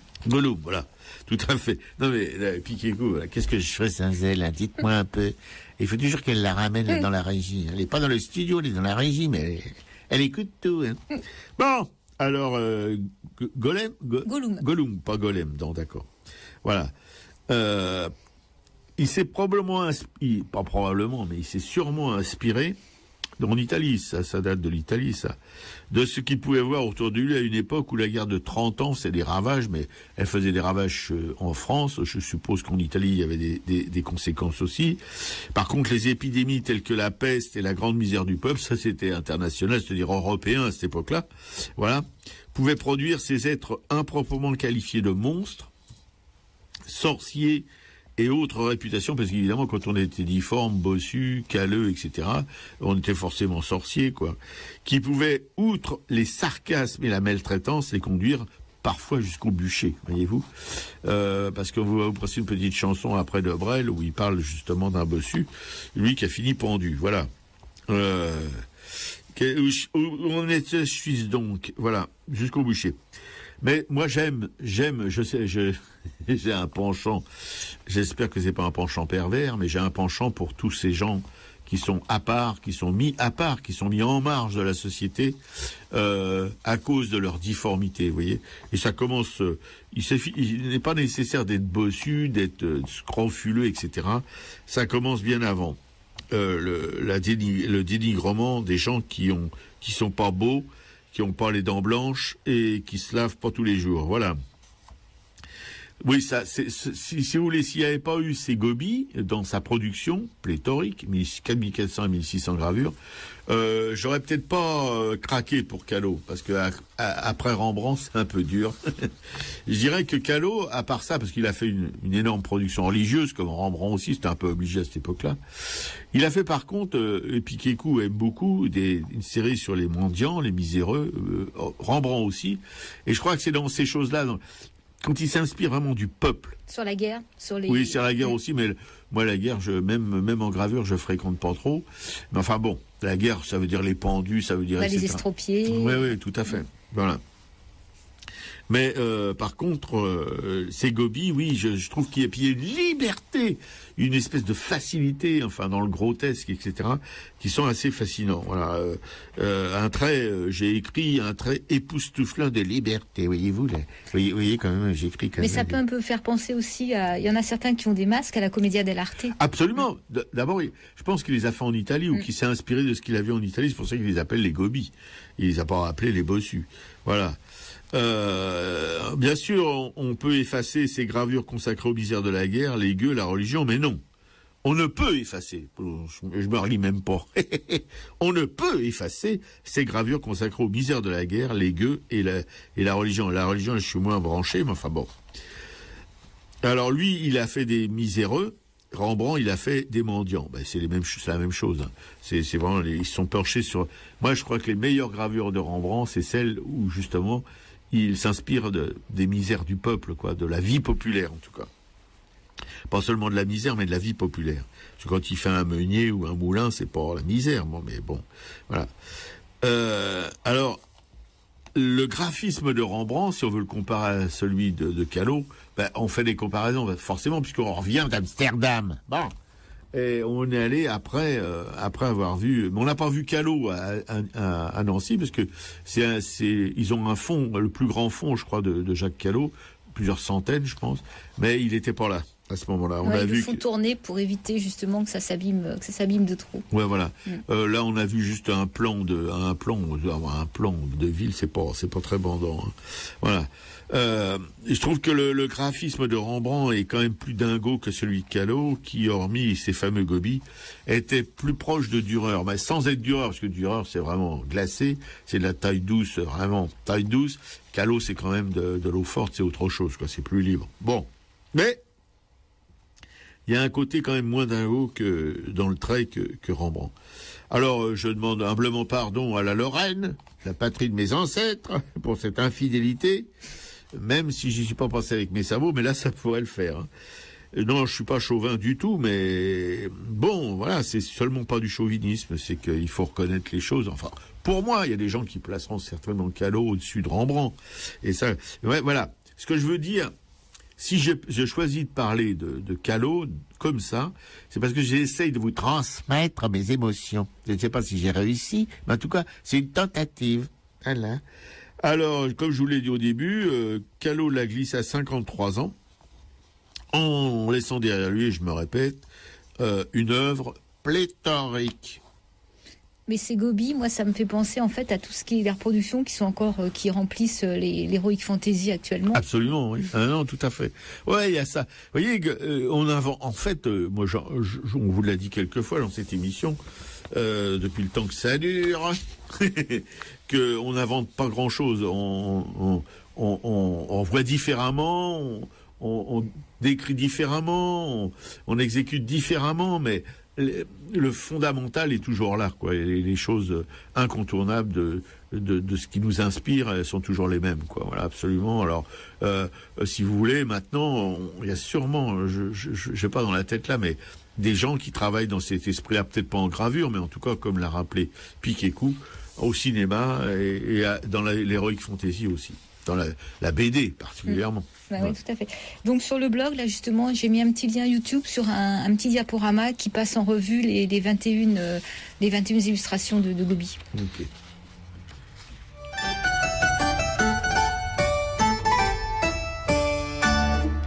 voilà, tout à fait. Non mais Piquet-Cou, qu'est-ce que je ferais sans elle, hein? Dites-moi un peu. Il faut toujours qu'elle la ramène dans la régie. Elle est pas dans le studio, elle est dans la régie, mais elle écoute tout. Hein. Bon. Alors, Gollum, pas Golem, non, d'accord. Voilà. Il s'est probablement pas probablement, mais il s'est sûrement inspiré, en Italie, ça date de l'Italie, ça, de ce qu'il pouvait voir autour de lui à une époque où la guerre de 30 ans, c'est des ravages, mais elle faisait des ravages en France. Je suppose qu'en Italie, il y avait des conséquences aussi. Par contre, les épidémies telles que la peste et la grande misère du peuple, ça c'était international, c'est-à-dire européen à cette époque-là, voilà, pouvaient produire ces êtres improprement qualifiés de monstres, sorciers, et autres réputations, parce qu'évidemment, quand on était difforme, bossu, calleux, etc., on était forcément sorcier, quoi, qui pouvaient, outre les sarcasmes et la maltraitance, les conduire parfois jusqu'au bûcher, voyez-vous, parce qu'on va vous passer une petite chanson après de Brel, où il parle justement d'un bossu, lui qui a fini pendu, voilà. Où on est suisse donc, voilà, jusqu'au bûcher. Mais moi j'aime, je sais, j'ai un penchant, j'espère que c'est pas un penchant pervers, mais j'ai un penchant pour tous ces gens qui sont à part, qui sont mis à part, qui sont mis en marge de la société à cause de leur difformité, vous voyez. Et ça commence, il n'est pas nécessaire d'être bossu, d'être scrofuleux, etc. Ça commence bien avant. Le dénigrement des gens qui sont pas beaux, qui ont pas les dents blanches et qui se lavent pas tous les jours. Voilà. Oui, ça, si vous voulez, s'il n'y avait pas eu ces gobies dans sa production pléthorique, 4400 et 1600 gravures, j'aurais peut-être pas craqué pour Callot, parce que après Rembrandt, c'est un peu dur. Je dirais que Callot, à part ça, parce qu'il a fait une énorme production religieuse, comme Rembrandt aussi, c'était un peu obligé à cette époque-là. Il a fait par contre, et Piquet-Cou aime beaucoup, une série sur les mendiants, les miséreux, Rembrandt aussi, et je crois que c'est dans ces choses-là, quand il s'inspire vraiment du peuple. Sur la guerre, sur les... Oui, sur la guerre aussi, mais moi la guerre, même en gravure, je fréquente pas trop. Mais enfin bon, la guerre, ça veut dire les pendus, ça veut dire... les estropiés. Oui, tout à fait. Voilà. Mais par contre, ces gobies, oui, je trouve qu'il y a une liberté, une espèce de facilité, enfin dans le grotesque, etc., qui sont assez fascinants. Voilà, un trait, j'ai écrit un trait époustouflant de liberté. Voyez-vous, là, voyez quand même, j'écris quand même. Mais ça peut un peu faire penser aussi à, il y en a certains qui ont des masques à la Commedia dell'arte. Absolument. D'abord, je pense qu'il les a fait en Italie ou qu'il s'est inspiré de ce qu'il a vu en Italie. C'est pour ça qu'il les appelle les gobies. Il les a pas appelés les bossus. Voilà. Bien sûr, on peut effacer ces gravures consacrées aux misères de la guerre, les gueux, la religion, mais non. On ne peut effacer, je me relis même pas, on ne peut effacer ces gravures consacrées aux misères de la guerre, les gueux et la religion. La religion, je suis moins branché, mais enfin bon. Alors lui, il a fait des miséreux, Rembrandt, il a fait des mendiants. Ben, c'est la même chose. Hein. C'est vraiment, ils se sont penchés sur... Moi, je crois que les meilleures gravures de Rembrandt, c'est celles où, justement, il s'inspire des misères du peuple, quoi, de la vie populaire, en tout cas. Pas seulement de la misère, mais de la vie populaire. Parce que quand il fait un meunier ou un moulin, c'est pas la misère, mais bon, voilà. Alors, le graphisme de Rembrandt, si on veut le comparer à celui de Callot, ben, on fait des comparaisons, forcément, puisqu'on revient d'Amsterdam. Bon. Et on est allé après avoir vu, mais on n'a pas vu Callot à Nancy, parce que ils ont un fonds, le plus grand fonds, je crois, de Jacques Callot, plusieurs centaines, je pense, mais il était pas là. À ce moment-là, on a vu. Ils font tourner pour éviter justement que ça s'abîme de trop. Ouais, voilà. Là, on a vu juste un plan de ville, c'est pas très bandant. Hein. Voilà. Je trouve que le graphisme de Rembrandt est quand même plus dingo que celui de Callot, qui, hormis ses fameux gobies, était plus proche de Dürer, mais sans être Dürer, parce que Dürer c'est vraiment glacé, c'est de la taille douce, vraiment taille douce. Callot c'est quand même de l'eau forte, c'est autre chose, quoi. C'est plus libre. Bon, mais il y a un côté quand même moins dingo que dans le trait que Rembrandt. Alors, je demande humblement pardon à la Lorraine, la patrie de mes ancêtres, pour cette infidélité, même si j'y suis pas passé avec mes sabots, mais là, ça pourrait le faire. Hein. Non, je suis pas chauvin du tout, mais bon, voilà, c'est seulement pas du chauvinisme, c'est qu'il faut reconnaître les choses. Enfin, pour moi, il y a des gens qui placeront certainement Callot au-dessus de Rembrandt. Et ça, ouais, voilà. Ce que je veux dire, si je choisis de parler de Callot comme ça, c'est parce que j'essaye de vous transmettre mes émotions. Je ne sais pas si j'ai réussi, mais en tout cas, c'est une tentative. Voilà. Alors, comme je vous l'ai dit au début, Callot la glisse à 53 ans, en laissant derrière lui, je me répète, une œuvre pléthorique. Mais ces gobies, moi, ça me fait penser en fait à tout ce qui est les reproductions qui sont encore qui remplissent l'Heroic Fantasy actuellement. Absolument, oui. Ah non, tout à fait. Ouais, il y a ça. Vous voyez, on invente. En fait, moi, on vous l'a dit quelquefois dans cette émission, depuis le temps que ça dure, que on n'invente pas grand-chose. On voit différemment, on décrit différemment, on exécute différemment, mais le fondamental est toujours là, quoi. Les choses incontournables de ce qui nous inspire, elles sont toujours les mêmes, quoi. Voilà, absolument. Alors, si vous voulez, maintenant, il y a sûrement, je sais pas dans la tête là, mais des gens qui travaillent dans cet esprit-là, peut-être pas en gravure, mais en tout cas, comme l'a rappelé Piquet-Coup, au cinéma et dans l'Heroic Fantasy aussi. Dans la BD particulièrement. Ouais. Oui, tout à fait. Donc sur le blog, là justement, j'ai mis un petit lien YouTube sur un petit diaporama qui passe en revue les 21 illustrations de Gobi. Okay.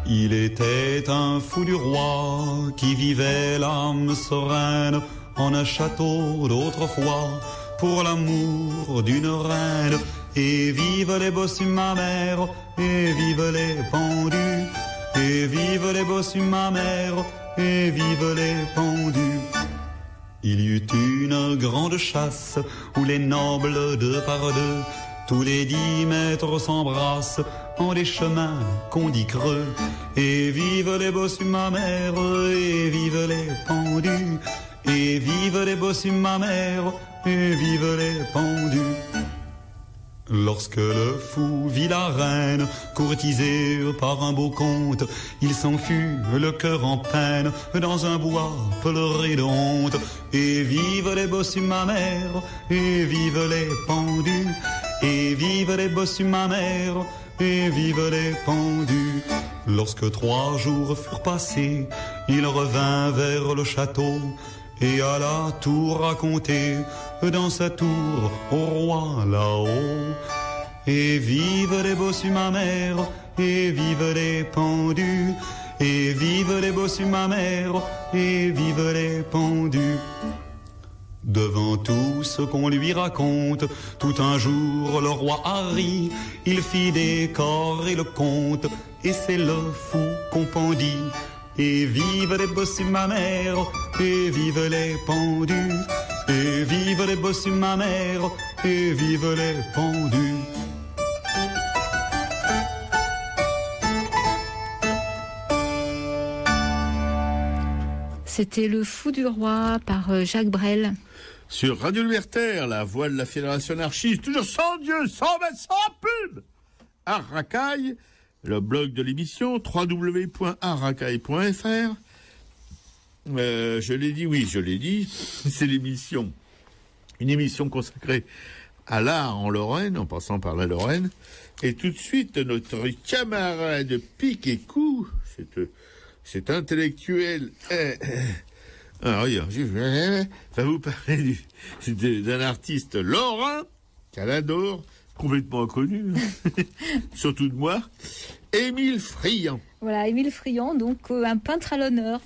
Il était un fou du roi qui vivait l'âme sereine en un château d'autrefois pour l'amour d'une reine. Et vive les bossus ma mère, et vive les pendus, et vive les bossus ma mère, et vive les pendus. Il y eut une grande chasse où les nobles deux par deux, tous les 10 mètres s'embrassent en des chemins qu'on dit creux. Et vive les bossus ma mère, et vive les pendus, et vive les bossus ma mère, et vive les pendus. Lorsque le fou vit la reine courtisée par un beau conte, il s'en fut le cœur en peine dans un bois pleuré de honte. Et vive les bossus ma mère, et vive les pendus, et vive les bossus ma mère, et vive les pendus. Lorsque 3 jours furent passés, il revint vers le château et alla tout raconter dans sa tour au roi là-haut. Et vive les bossus ma mère, et vive les pendus, et vive les bossus ma mère, et vive les pendus. Devant tout ce qu'on lui raconte, tout un jour le roi a ri, il fit décorer le conte, et c'est le fou qu'on pendit. Et vive les bossus ma mère, et vive les pendus. Et vive les bossus ma mère, et vive les pendus. C'était Le Fou du Roi par Jacques Brel. Sur Radio Libertaire, la voix de la Fédération anarchiste, toujours sans Dieu, sans mettre, sans pub. Arracaille, le blog de l'émission, www.arracaille.fr. Je l'ai dit, c'est l'émission. Une émission consacrée à l'art en Lorraine, en passant par la Lorraine. Et tout de suite, notre camarade Pic et Coup, cet intellectuel, alors, je vais vous parler d'un artiste lorrain, qu'elle adore, complètement inconnu, surtout de moi, Émile Friant. Voilà, Émile Friant, donc un peintre à l'honneur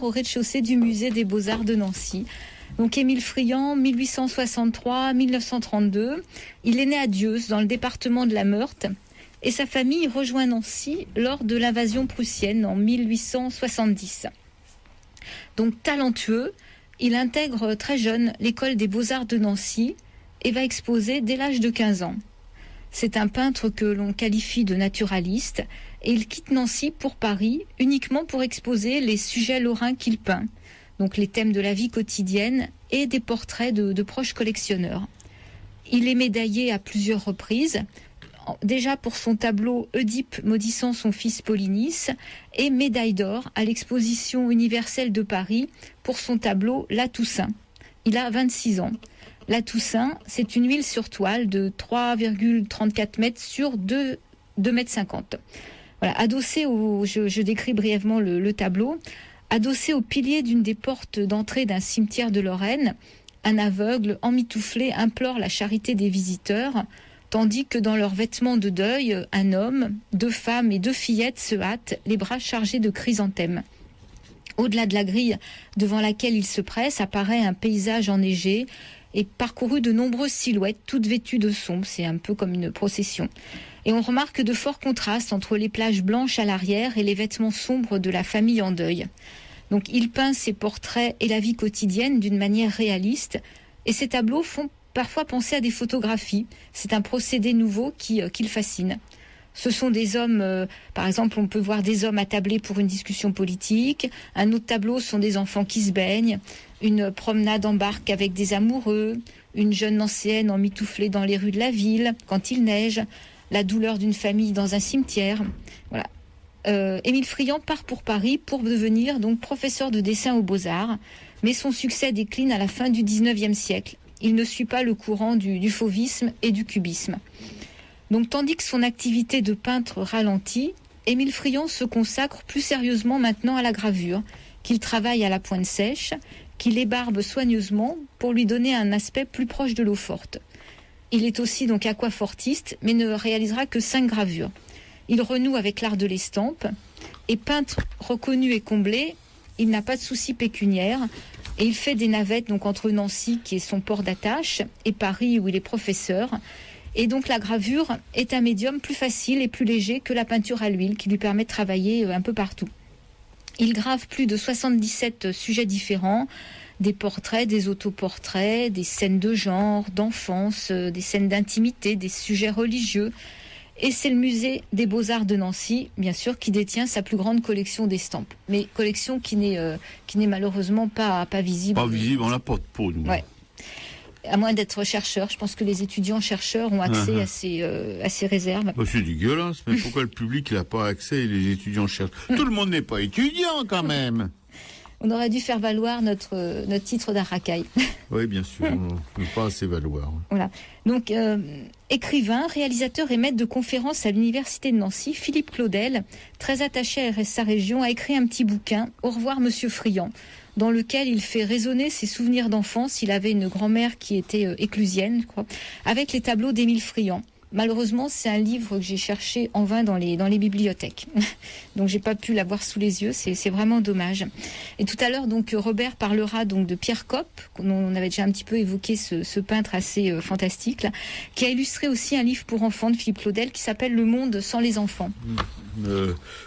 au rez-de-chaussée du musée des Beaux-Arts de Nancy. Donc Émile Friant, 1863-1932, il est né à Dieuze, dans le département de la Meurthe, et sa famille rejoint Nancy lors de l'invasion prussienne en 1870. Donc talentueux, il intègre très jeune l'école des Beaux-Arts de Nancy et va exposer dès l'âge de 15 ans. C'est un peintre que l'on qualifie de naturaliste et il quitte Nancy pour Paris uniquement pour exposer les sujets lorrains qu'il peint, donc les thèmes de la vie quotidienne et des portraits de proches collectionneurs. Il est médaillé à plusieurs reprises, déjà pour son tableau Oedipe maudissant son fils Polynice et médaille d'or à l'exposition universelle de Paris pour son tableau La Toussaint. Il a 26 ans. La Toussaint, c'est une huile sur toile de 3,34 mètres sur 2,50 mètres. Voilà, adossé je décris brièvement le tableau, adossé au pilier d'une des portes d'entrée d'un cimetière de Lorraine, un aveugle emmitouflé implore la charité des visiteurs, tandis que dans leurs vêtements de deuil, un homme, 2 femmes et 2 fillettes se hâtent, les bras chargés de chrysanthèmes. Au-delà de la grille devant laquelle il se presse, apparaît un paysage enneigé et parcouru de nombreuses silhouettes, toutes vêtues de sombre, c'est un peu comme une procession. Et on remarque de forts contrastes entre les plages blanches à l'arrière et les vêtements sombres de la famille en deuil. Donc il peint ses portraits et la vie quotidienne d'une manière réaliste, et ces tableaux font parfois penser à des photographies. C'est un procédé nouveau qui le fascine. Ce sont des hommes, par exemple, on peut voir des hommes attablés pour une discussion politique. Un autre tableau sont des enfants qui se baignent, une promenade en barque avec des amoureux, une jeune Nancéenne emmitouflée dans les rues de la ville quand il neige, la douleur d'une famille dans un cimetière. Voilà. Émile Friant part pour Paris pour devenir donc professeur de dessin aux Beaux-Arts, mais son succès décline à la fin du 19e siècle. Il ne suit pas le courant du fauvisme et du cubisme. Donc, tandis que son activité de peintre ralentit, Émile Friant se consacre plus sérieusement maintenant à la gravure, qu'il travaille à la pointe sèche, qu'il ébarbe soigneusement pour lui donner un aspect plus proche de l'eau forte. Il est aussi donc aquafortiste, mais ne réalisera que 5 gravures. Il renoue avec l'art de l'estampe, et peintre reconnu et comblé, il n'a pas de soucis pécuniaires, et il fait des navettes donc entre Nancy, qui est son port d'attache, et Paris, où il est professeur. Et donc la gravure est un médium plus facile et plus léger que la peinture à l'huile, qui lui permet de travailler un peu partout. Il grave plus de 77 sujets différents, des portraits, des autoportraits, des scènes de genre, d'enfance, des scènes d'intimité, des sujets religieux. Et c'est le musée des Beaux-Arts de Nancy, bien sûr, qui détient sa plus grande collection d'estampes. Mais collection qui n'est malheureusement pas visible. Pas visible, on n'a pas de peau, nous. Ouais. À moins d'être chercheur, je pense que les étudiants-chercheurs ont accès à ces réserves. Bah, c'est dégueulasse, mais pourquoi le public n'a pas accès et les étudiants-chercheurs? Tout le monde n'est pas étudiant, quand même. On aurait dû faire valoir notre titre d'Arracaille. Oui, bien sûr, on ne peut pas assez valoir. Voilà. Donc, écrivain, réalisateur et maître de conférences à l'université de Nancy, Philippe Claudel, très attaché à sa région, a écrit un petit bouquin, Au revoir Monsieur Friant, dans lequel il fait résonner ses souvenirs d'enfance. Il avait une grand-mère qui était éclusienne, je crois, avec les tableaux d'Émile Friant. malheureusement, c'est un livre que j'ai cherché en vain dans les bibliothèques. Donc, j'ai pas pu l'avoir sous les yeux. C'est vraiment dommage. Et tout à l'heure, donc, Robert parlera donc de Pierre Copp. On avait déjà un petit peu évoqué ce peintre assez fantastique, là, qui a illustré aussi un livre pour enfants de Philippe Claudel qui s'appelle Le Monde sans les enfants.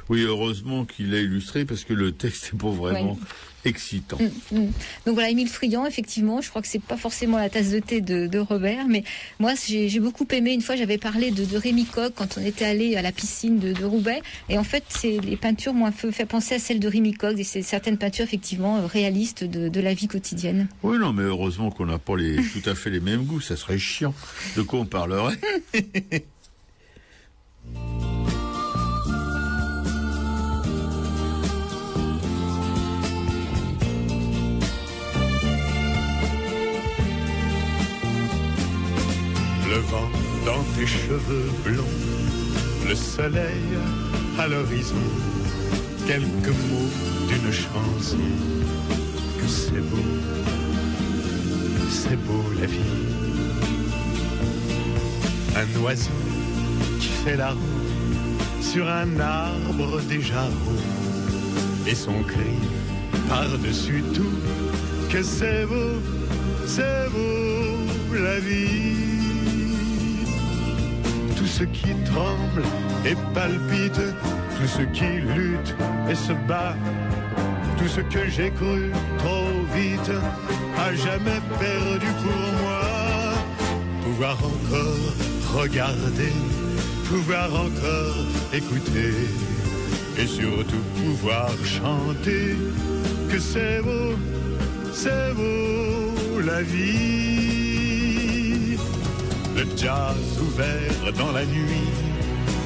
Oui, heureusement qu'il l'a illustré parce que le texte est pas vraiment excitant. Donc voilà, Émile Friant, effectivement, je crois que c'est pas forcément la tasse de thé de Robert, mais moi j'ai beaucoup aimé. Une fois, j'avais parlé de Rémi Coq quand on était allé à la piscine de Roubaix, et en fait, les peintures m'ont un peu fait penser à celles de Rémi Coq, et c'est certaines peintures effectivement réalistes de la vie quotidienne. Oui, non, mais heureusement qu'on n'a pas tout à fait les mêmes goûts, ça serait chiant. De quoi on parlerait? Le vent dans tes cheveux blonds, le soleil à l'horizon, quelques mots d'une chanson, que c'est beau la vie. Un oiseau qui fait la roue sur un arbre déjà haut, et son cri par-dessus tout, que c'est beau la vie. Tout ce qui tremble et palpite, tout ce qui lutte et se bat, tout ce que j'ai cru trop vite, à jamais perdu pour moi. Pouvoir encore regarder, pouvoir encore écouter, et surtout pouvoir chanter, que c'est beau la vie. Le jazz ouvert dans la nuit,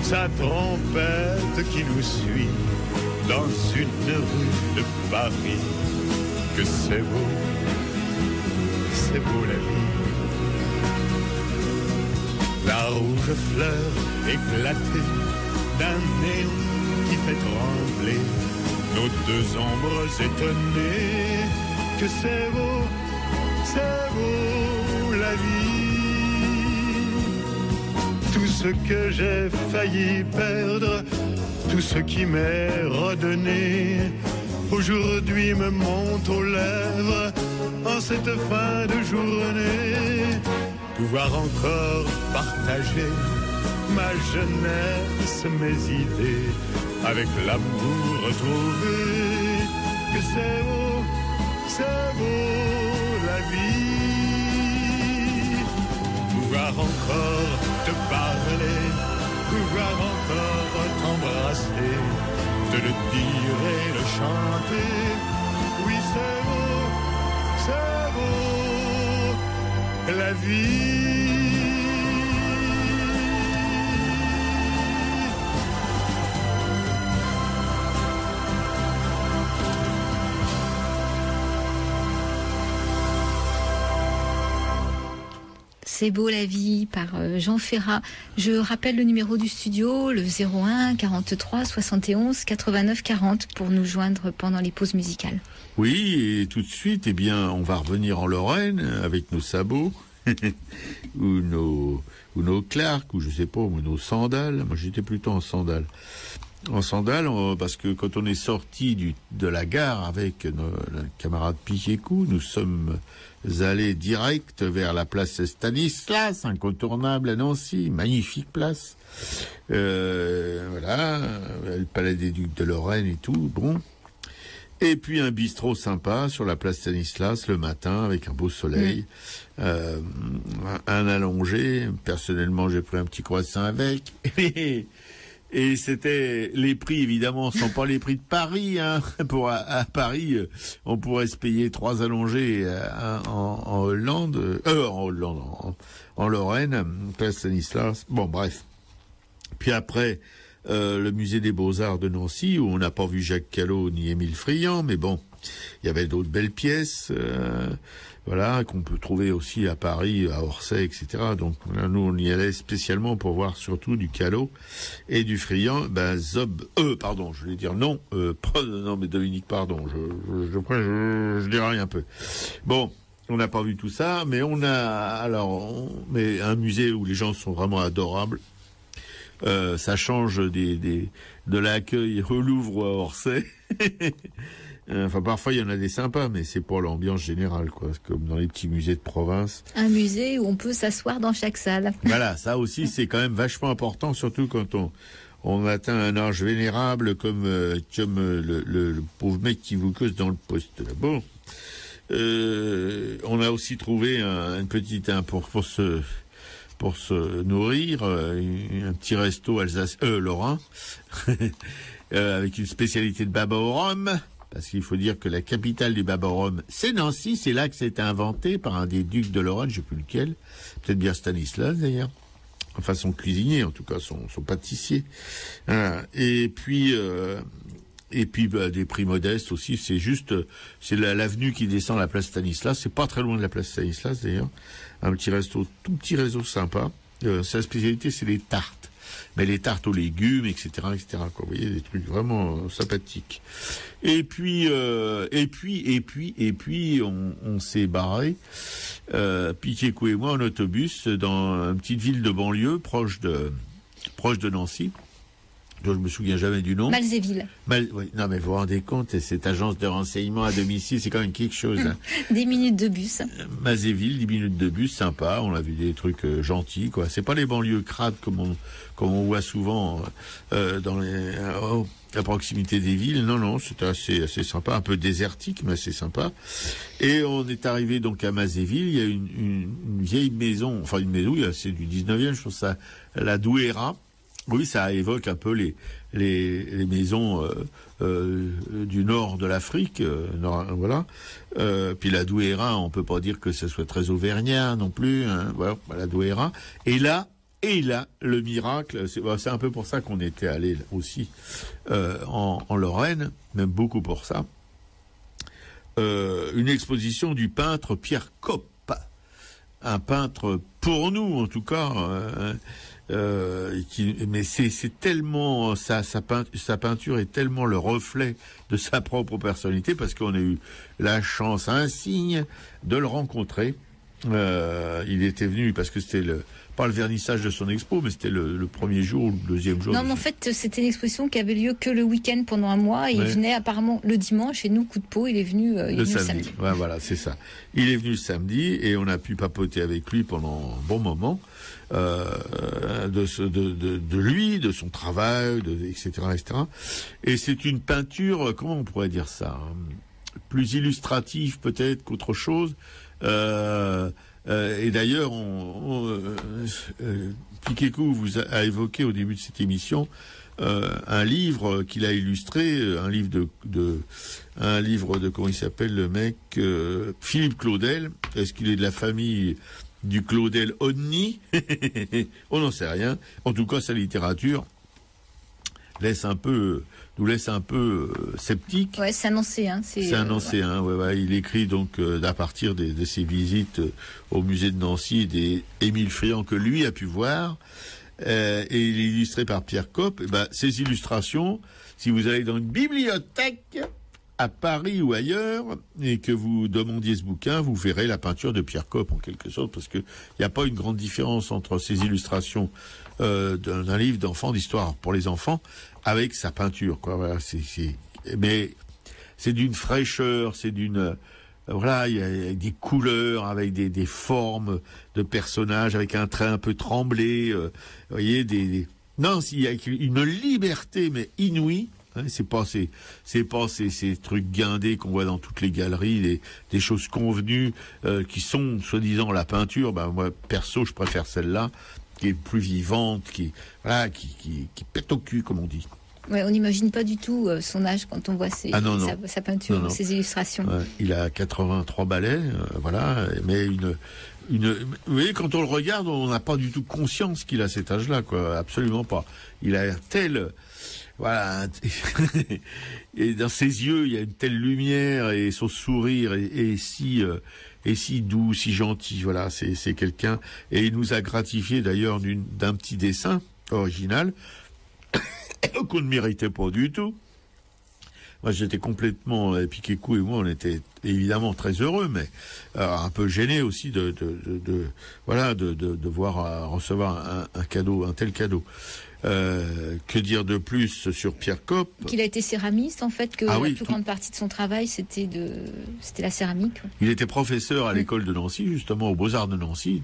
sa trompette qui nous suit dans une rue de Paris. Que c'est beau la vie. La rouge fleur éclatée d'un néon qui fait trembler nos deux ombres étonnées. Que c'est beau la vie. Tout ce que j'ai failli perdre, tout ce qui m'est redonné, aujourd'hui me monte aux lèvres en cette fin de journée. Pouvoir encore partager ma jeunesse, mes idées, avec l'amour retrouvé. Que c'est beau la vie. Pouvoir encore te parler, pouvoir encore t'embrasser, te le dire et le chanter. Oui, c'est beau la vie. C'est beau la vie par Jean Ferrat. Je rappelle le numéro du studio, le 01 43 71 89 40 pour nous joindre pendant les pauses musicales. Oui, et tout de suite, eh bien, on va revenir en Lorraine avec nos sabots ou nos Clark, ou je sais pas, ou nos sandales. Moi, j'étais plutôt en sandales. En sandales, parce que quand on est sorti de la gare avec le camarade Piquet-Cou, nous sommes allés direct vers la place Stanislas, incontournable à Nancy, magnifique place. Voilà, le palais des Ducs de Lorraine et tout, bon. Et puis un bistrot sympa sur la place Stanislas le matin avec un beau soleil, un allongé. Personnellement, j'ai pris un petit croissant avec. Et c'était les prix, évidemment, sont pas les prix de Paris. Hein. À Paris, on pourrait se payer 3 allongés en Hollande, en Lorraine, place Stanislas. Bon, bref. Puis après, le musée des Beaux-Arts de Nancy, où on n'a pas vu Jacques Callot ni Émile Friant, mais bon, il y avait d'autres belles pièces, voilà, qu'on peut trouver aussi à Paris, à Orsay, etc. Donc là, nous, on y allait spécialement pour voir surtout du Callot et du Friant. Ben, pardon, je voulais dire non, non, mais Dominique, pardon, je dirais un peu. Bon, On n'a pas vu tout ça, mais mais un musée où les gens sont vraiment adorables. Ça change de l'accueil Relouvre à Orsay. Enfin, parfois il y en a des sympas, mais c'est pour l'ambiance générale, quoi. Comme dans les petits musées de province. Un musée où on peut s'asseoir dans chaque salle. Voilà, ça aussi c'est quand même vachement important, surtout quand on atteint un âge vénérable comme le pauvre mec qui vous cause dans le poste. Bon, on a aussi trouvé une petite pour se nourrir, un petit resto lorrain avec une spécialité de baba au rhum. Parce qu'il faut dire que la capitale du baba au rhum, c'est Nancy. C'est là que c'est inventé par un des ducs de Lorraine, je sais plus lequel. Peut-être bien Stanislas d'ailleurs. Enfin, son cuisinier, en tout cas, son pâtissier. Et puis des prix modestes aussi. C'est l'avenue qui descend la place Stanislas. C'est pas très loin de la place Stanislas d'ailleurs. Un petit tout petit réseau sympa. Sa spécialité, c'est les tartes. Mais les tartes aux légumes, etc., etc., quoi. Vous voyez, des trucs vraiment sympathiques. Et puis, on s'est barré, Piquet-Cou et moi, en autobus, dans une petite ville de banlieue, proche de Nancy, dont je me souviens jamais du nom. Malzéville. Oui, non, mais vous vous rendez compte, cette agence de renseignement à domicile, c'est quand même quelque chose, hein. 10 minutes de bus. Mazéville, 10 minutes de bus, sympa. On a vu des trucs gentils, quoi. C'est pas les banlieues crades comme on voit souvent à proximité des villes. Non, c'était assez sympa, un peu désertique, mais assez sympa. Et on est arrivé donc à Mazéville. Il y a une vieille maison, enfin une maison, c'est du 19e, je pense, la Douéra. Oui, ça évoque un peu les maisons du nord de l'Afrique, voilà. Puis la Douéra, on peut pas dire que ce soit très auvergnat non plus, hein, voilà, la Douéra. Et là, le miracle, c'est un peu pour ça qu'on était allé aussi en Lorraine, même beaucoup pour ça. Une exposition du peintre Pierre Copp, un peintre pour nous en tout cas. Mais c'est tellement sa peinture est tellement le reflet de sa propre personnalité, parce qu'on a eu la chance insigne de le rencontrer. Il était venu parce que c'était pas le vernissage de son expo, mais c'était le premier jour ou le deuxième jour. Non, mais en fait, c'était une exposition qui avait lieu que le week-end pendant un mois, et il venait apparemment le dimanche, et nous, coup de peau, il est venu le samedi. Ouais, voilà, c'est ça. Il est venu le samedi, et on a pu papoter avec lui pendant un bon moment, de lui, de son travail, etc., etc. Et c'est une peinture, comment on pourrait dire ça, plus illustrative peut-être qu'autre chose. Et d'ailleurs, Piquet-Cou vous a évoqué au début de cette émission un livre qu'il a illustré, un livre de comment il s'appelle le mec, Philippe Claudel. Est-ce qu'il est de la famille du Claudel Odny? On n'en sait rien. En tout cas, sa littérature nous laisse un peu sceptiques. Ouais, c'est un ancien. C'est un ancien, ouais. Il écrit donc à partir de ses visites au musée de Nancy, des Émile Friand que lui a pu voir, et il est illustré par Pierre Copp. Ces illustrations, si vous allez dans une bibliothèque à Paris ou ailleurs, et que vous demandiez ce bouquin, vous verrez la peinture de Pierre Copp en quelque sorte, parce que il n'y a pas une grande différence entre ces illustrations d'un livre d'enfants, d'histoire pour les enfants, avec sa peinture, quoi. Voilà, mais c'est d'une fraîcheur, c'est d'une, voilà, il y a des couleurs, avec des formes de personnages, avec un trait un peu tremblé, vous voyez, non, il y a une liberté, mais inouïe. C'est pas ces trucs guindés qu'on voit dans toutes les galeries, des choses convenues qui sont soi-disant la peinture. Moi perso, je préfère celle-là, qui est plus vivante, qui pète au cul, comme on dit. Ouais, on n'imagine pas du tout son âge quand on voit sa peinture, non. Ses illustrations. Ouais, il a 83 balais, voilà, mais vous voyez, quand on le regarde, on n'a pas du tout conscience qu'il a cet âge-là, quoi. Absolument pas. Il a voilà, et dans ses yeux, il y a une telle lumière, et son sourire est si doux, si gentil. Voilà, c'est quelqu'un, et il nous a gratifié d'ailleurs d'un petit dessin original qu'on ne méritait pas du tout. Moi, j'étais complètement, Piquet-Cou et moi, on était évidemment très heureux, mais un peu gênés aussi de voir recevoir un cadeau, un tel cadeau. Que dire de plus sur Pierre Coppe? Qu'il a été céramiste, en fait, que la plus grande partie de son travail, c'était la céramique. Il était professeur à l'école de Nancy, justement, aux Beaux-Arts de Nancy.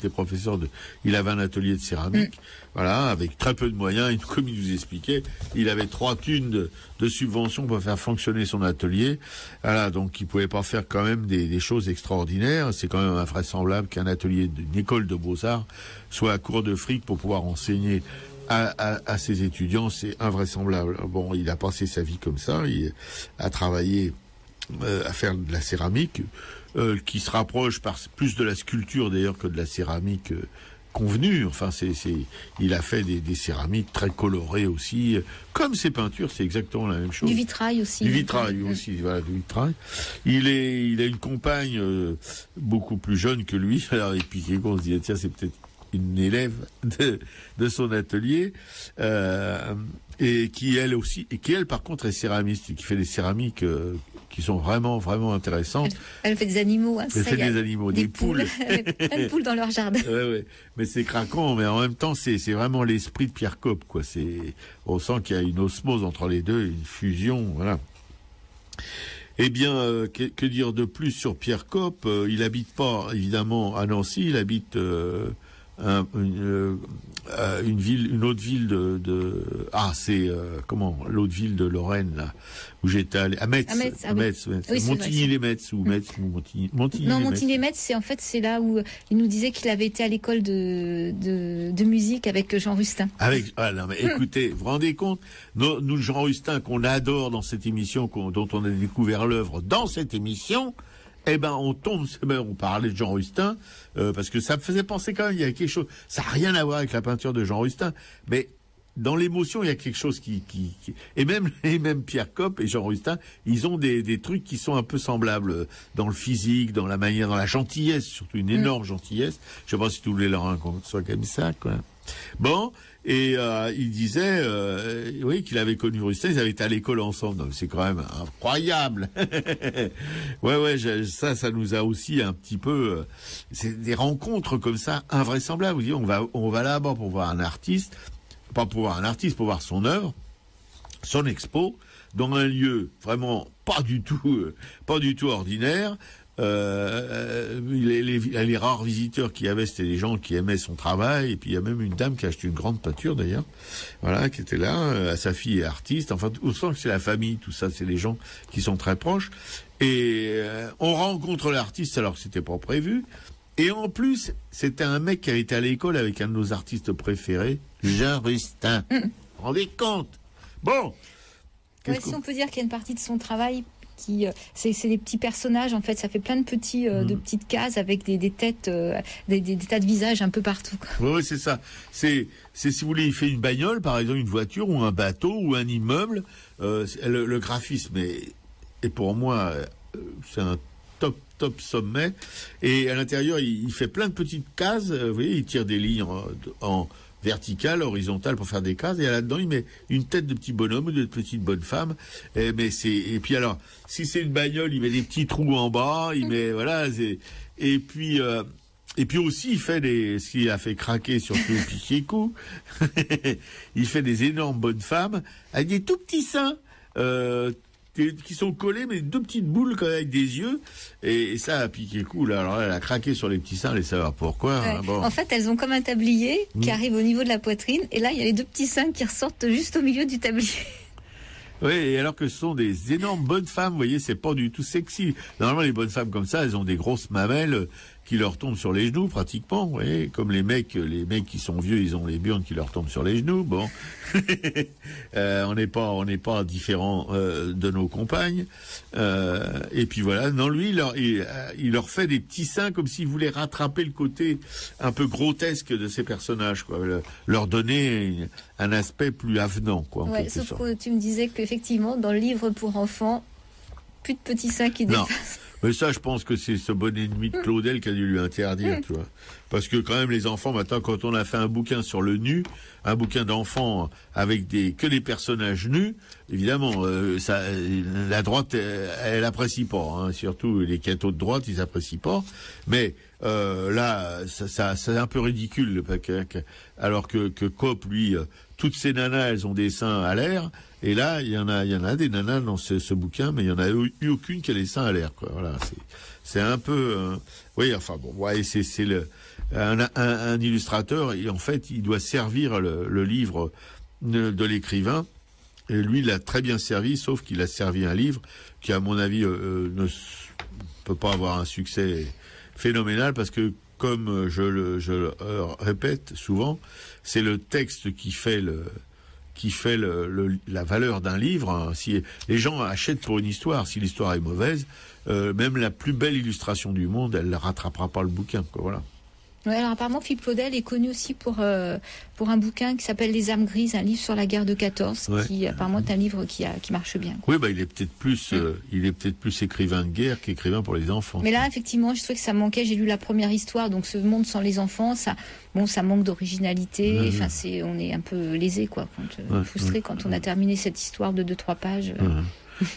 Il avait un atelier de céramique, voilà, avec très peu de moyens. Comme il nous expliquait, il avait 3 thunes de subventions pour faire fonctionner son atelier. Voilà, donc il pouvait pas faire quand même des choses extraordinaires. C'est quand même invraisemblable qu'un atelier d'une école de Beaux-Arts soit à court de fric pour pouvoir enseigner à ses étudiants. C'est invraisemblable. Bon, il a passé sa vie comme ça, il a travaillé à faire de la céramique, qui se rapproche plus de la sculpture d'ailleurs que de la céramique convenue. Enfin, il a fait des céramiques très colorées aussi, comme ses peintures, c'est exactement la même chose. Du vitrail aussi. Du vitrail aussi, voilà, du vitrail. Il a une compagne beaucoup plus jeune que lui. Alors, et puis on se dit, tiens, c'est peut-être une élève de son atelier, et qui elle par contre est céramiste, et qui fait des céramiques qui sont vraiment vraiment intéressantes. Elle fait des animaux, hein, elle fait des animaux, des poules. Avec plein de poules dans leur jardin. Ouais. Mais c'est craquant, mais en même temps c'est vraiment l'esprit de Pierre Coppe, quoi. On sent qu'il y a une osmose entre les deux, une fusion, voilà. Eh bien, que dire de plus sur Pierre Coppe? Il habite pas évidemment à Nancy, il habite une autre ville l'autre ville de Lorraine, là, où j'étais allé, à Metz. Oui, Montigny-les-Metz, ou Metz, ou Montigny-les-Metz. Non, Montigny-les-Metz, c'est là où il nous disait qu'il avait été à l'école de musique avec Jean Rustin. Non, mais écoutez, vous vous rendez compte, nous, Jean Rustin, qu'on adore dans cette émission, dont on a découvert l'œuvre dans cette émission, on parlait de Jean Rustin, parce que ça me faisait penser quand même, il y a quelque chose, ça n'a rien à voir avec la peinture de Jean Rustin, mais dans l'émotion, il y a quelque chose et même Pierre Coppe et Jean Rustin, ils ont des trucs qui sont un peu semblables dans le physique, dans la manière, dans la gentillesse, surtout une énorme gentillesse. Je sais pas si tous les Lorrains soient comme ça, quoi. Bon, et il disait qu'il avait connu Rustin, ils avaient été à l'école ensemble. Donc c'est quand même incroyable. Ouais, ça nous a aussi un petit peu c'est des rencontres comme ça invraisemblables. Vous dites, on va là-bas pour voir un artiste, pas pour voir un artiste, pour voir son œuvre, son expo, dans un lieu vraiment pas du tout ordinaire. Les rares visiteurs qu'il y avait, c'était des gens qui aimaient son travail, et puis il y a même une dame qui a acheté une grande peinture d'ailleurs, voilà, qui était là, sa fille est artiste, enfin, on sent que c'est la famille, tout ça, c'est les gens qui sont très proches, et on rencontre l'artiste alors que c'était pas prévu, et en plus, c'était un mec qui avait été à l'école avec un de nos artistes préférés, Jean Rustin. Vous vous rendez compte? Bon. Si on peut dire qu'il y a une partie de son travail qui c'est des petits personnages, en fait, ça fait plein de petits de petites cases avec des têtes, des tas de visages un peu partout. Oui, c'est ça. C'est si vous voulez, il fait une bagnole, par exemple une voiture ou un bateau ou un immeuble. Le graphisme est pour moi c'est un top sommet. Et à l'intérieur, il fait plein de petites cases. Vous voyez, il tire des lignes en verticale, horizontale pour faire des cases, et là-dedans il met une tête de petit bonhomme ou de petite bonne femme. Et puis alors, si c'est une bagnole, il met des petits trous en bas, il met et puis aussi il fait ce qu'il a fait craquer surtout Piquet-Cou. Il fait des énormes bonnes femmes avec des tout petits seins. Qui sont collés, mais 2 petites boules quand même, avec des yeux, et ça a piqué le coup, là. Alors elle a craqué sur les petits seins, allez savoir pourquoi. Ouais. Hein, bon. En fait, elles ont comme un tablier qui arrive au niveau de la poitrine, et là il y a les 2 petits seins qui ressortent juste au milieu du tablier. Oui, et alors que ce sont des énormes bonnes femmes, vous voyez, c'est pas du tout sexy. Normalement, les bonnes femmes comme ça, elles ont des grosses mamelles qui leur tombent sur les genoux, pratiquement, vous voyez, comme les mecs qui sont vieux, ils ont les burnes qui leur tombent sur les genoux, bon. On n'est pas différent de nos compagnes. Et puis voilà, non, lui, il leur fait des petits seins comme s'il voulait rattraper le côté un peu grotesque de ces personnages, quoi. Leur donner un aspect plus avenant, quoi. Ouais, sauf que tu me disais qu'effectivement, dans le livre pour enfants, plus de petits seins qui dépassent. Mais ça, je pense que c'est ce bon ennemi de Claudel qui a dû lui interdire, tu vois. Parce que quand même, les enfants, maintenant, quand on a fait un bouquin sur le nu, un bouquin d'enfants avec que des personnages nus, évidemment, la droite, elle apprécie pas, hein. Surtout les cathos de droite, ils apprécient pas. Mais là, ça c'est un peu ridicule, alors que Coop, lui, toutes ces nanas, elles ont des seins à l'air. Et là, il y en a des nanas dans ce bouquin, mais il y en a eu aucune qui a les seins à l'air, quoi. Voilà, c'est un peu, oui, enfin bon, ouais, c'est un illustrateur, et en fait, il doit servir le livre de l'écrivain. Et lui, il l'a très bien servi, sauf qu'il a servi un livre qui, à mon avis, ne peut pas avoir un succès phénoménal, parce que, comme je le répète souvent, c'est le texte qui fait la valeur d'un livre, hein. Si les gens achètent pour une histoire, si l'histoire est mauvaise, même la plus belle illustration du monde, elle ne rattrapera pas le bouquin, quoi, voilà. Ouais, alors apparemment Philippe Claudel est connu aussi pour un bouquin qui s'appelle Les Armes Grises, un livre sur la guerre de 14, ouais. Qui apparemment est un livre qui marche bien. Oui, il est peut-être plus écrivain de guerre qu'écrivain pour les enfants. Mais là, effectivement, je trouvais que ça manquait. J'ai lu la première histoire, donc ce monde sans les enfants, ça manque d'originalité. Enfin, on est un peu lésé, quoi, frustré quand on a terminé cette histoire de 2-3 pages.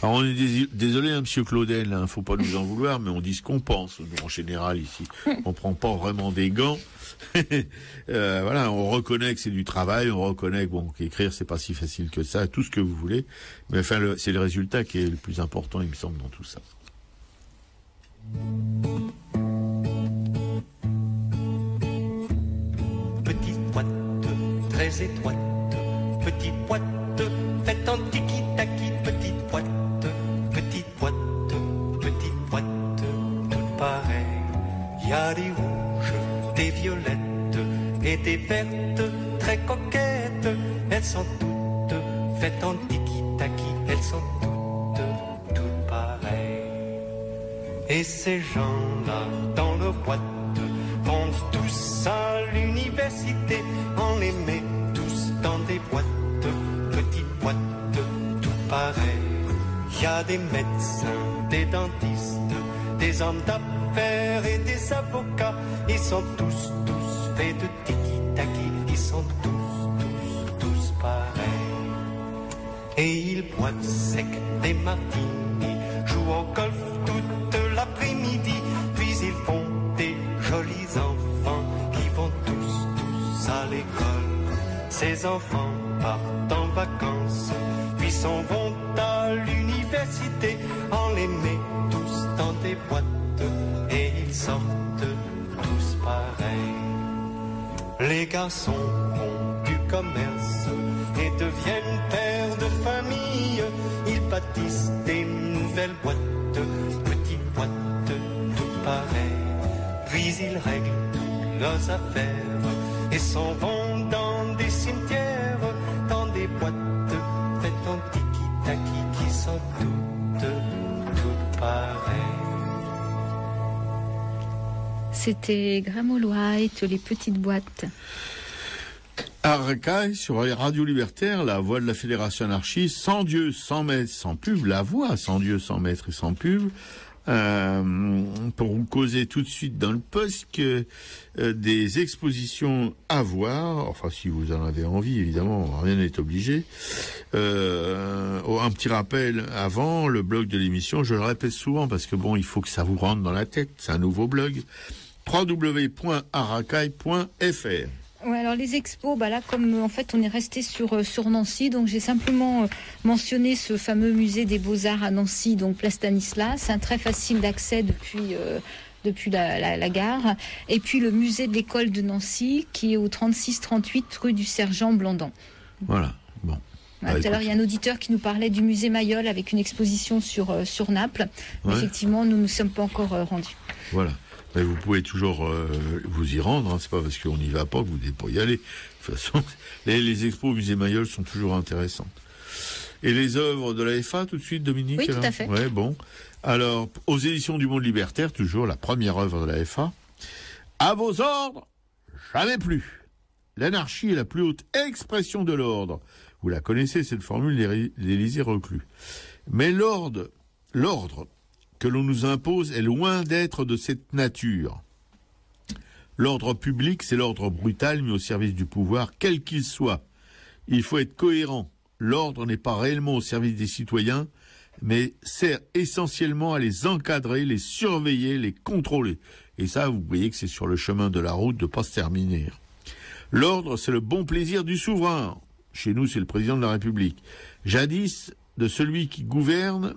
Alors on est désolé, hein, Monsieur Claudel, hein, faut pas nous en vouloir, mais on dit ce qu'on pense, nous, en général, ici. On prend pas vraiment des gants. Voilà, on reconnaît que c'est du travail, on reconnaît qu'écrire c'est pas si facile que ça, tout ce que vous voulez. Mais enfin, c'est le résultat qui est le plus important, il me semble, dans tout ça. Petite boîte, très étroite, petite boîte, faite en tiki-taki, petite boîte, toute pareille. Il y a des rouges, des violettes et des vertes, très coquettes. Elles sont toutes faites en tiki-taki, elles sont toutes pareilles. Et ces gens-là, dans leur boîte, vont tous à l'université. On les met tous dans des boîtes, petites boîtes, toutes pareilles. Il y a des médecins, des dentistes, des hommes d'affaires et des avocats. Ils sont tous faits de tiki-taki. Ils sont tous pareils. Et ils boivent sec des martinis, jouent au golf toute l'après-midi. Puis ils font des jolis enfants qui vont tous à l'école. Ces enfants partent en vacances, puis s'en vont à l'université. On les met tous dans des boîtes et ils sortent tous pareils. Les garçons font du commerce et deviennent pères de famille. Ils bâtissent des nouvelles boîtes, petites boîtes toutes pareilles. Puis ils règlent toutes leurs affaires et s'en vont dans des cimetières, dans des boîtes faites en tiki-taki qui sont toutes pareilles. C'était Graham White, les petites boîtes. Arcaille sur les radios libertaires, la voix de la Fédération anarchiste, sans Dieu, sans maître, sans pub, la voix sans Dieu, sans maître et sans pub. Pour vous causer tout de suite dans le poste que des expositions à voir, enfin si vous en avez envie, évidemment, rien n'est obligé. Un petit rappel avant, le blog de l'émission, je le répète souvent parce que il faut que ça vous rentre dans la tête, c'est un nouveau blog, www.aracaille.fr. Ouais, alors les expos, là, comme en fait on est resté sur Nancy, donc j'ai simplement mentionné ce fameux musée des Beaux-Arts à Nancy, donc Place Stanislas. C'est très facile d'accès depuis la gare. Et puis le musée de l'école de Nancy, qui est au 36-38 rue du Sergent Blandan. Voilà, bon. Tout à l'heure, il y a un auditeur qui nous parlait du musée Mayol avec une exposition sur Naples. Ouais. Effectivement, nous ne sommes pas encore rendus. Voilà. Mais vous pouvez toujours vous y rendre, hein. C'est pas parce qu'on n'y va pas que vous ne devez pas y aller. De toute façon, les expos au musée Mayol sont toujours intéressantes. Et les œuvres de la FA, tout de suite, Dominique? Oui, tout à fait. Ouais, bon. Alors, aux éditions du Monde Libertaire, toujours la première œuvre de la FA. À vos ordres, jamais plus. L'anarchie est la plus haute expression de l'ordre. Vous la connaissez, cette formule d'Élisée Reclus. Mais l'ordre que l'on nous impose est loin d'être de cette nature. L'ordre public, c'est l'ordre brutal mis au service du pouvoir, quel qu'il soit. Il faut être cohérent. L'ordre n'est pas réellement au service des citoyens, mais sert essentiellement à les encadrer, les surveiller, les contrôler. Et ça, vous voyez que c'est sur le chemin de la route de pas se terminer. L'ordre, c'est le bon plaisir du souverain. Chez nous, c'est le président de la République. Jadis, de celui qui gouverne.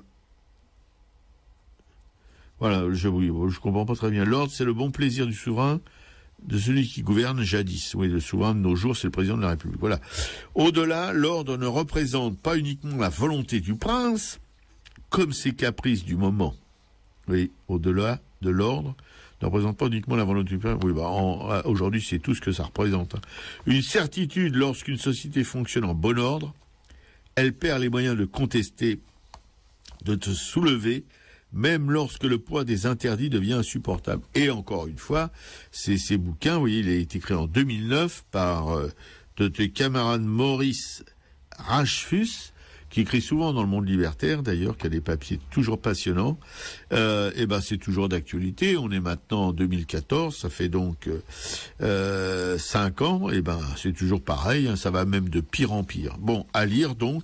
Voilà, je comprends pas très bien. L'ordre, c'est le bon plaisir du souverain, de celui qui gouverne jadis. Oui, le souverain de nos jours, c'est le président de la République. Voilà. Au-delà, l'ordre ne représente pas uniquement la volonté du prince, comme ses caprices du moment. Oui, au-delà de l'ordre, ne représente pas uniquement la volonté du prince. Oui, aujourd'hui, c'est tout ce que ça représente. Une certitude, lorsqu'une société fonctionne en bon ordre, elle perd les moyens de contester, de se soulever, même lorsque le poids des interdits devient insupportable. Et encore une fois, ces bouquins, vous voyez, il a été créé en 2009 par de camarade Maurice Rachfus, qui écrit souvent dans le Monde libertaire, d'ailleurs, qui a des papiers toujours passionnants. C'est toujours d'actualité. On est maintenant en 2014, ça fait donc 5 ans. C'est toujours pareil, hein, ça va même de pire en pire. Bon, à lire donc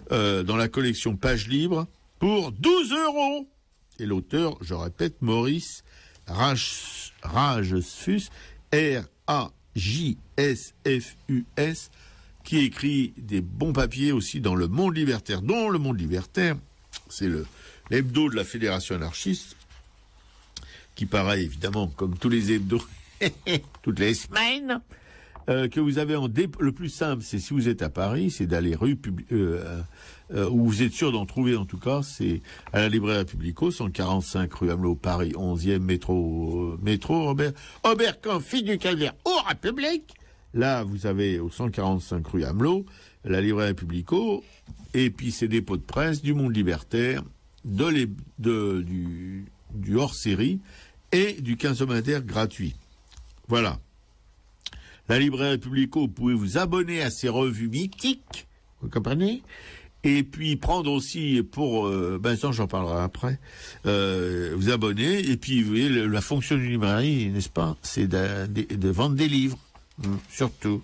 dans la collection Page Libre pour 12 €. Et l'auteur, je répète, Maurice Rachfus, R-A-J-S-F-U-S, qui écrit des bons papiers aussi dans le Monde libertaire, dont le Monde libertaire, c'est l'hebdo de la Fédération anarchiste, qui paraît évidemment comme tous les hebdos, toutes les semaines, que vous avez le plus simple, c'est si vous êtes à Paris, c'est d'aller où vous êtes sûr d'en trouver en tout cas, c'est à la librairie Publico, 145 rue Amelot, Paris, 11e métro Robert Kahn, fille du Calvaire, au République. Là, vous avez au 145 rue Amelot, la librairie Publico, et puis ces dépôts de presse du Monde libertaire, du hors-série et du 15 hebdomadaire gratuit. Voilà. La librairie Publico, vous pouvez vous abonner à ces revues mythiques, vous comprenez ? Et puis prendre aussi pour, ça j'en parlerai après, vous abonner, et puis vous voyez, la fonction d'une librairie, n'est-ce pas ? C'est de vendre des livres. Surtout.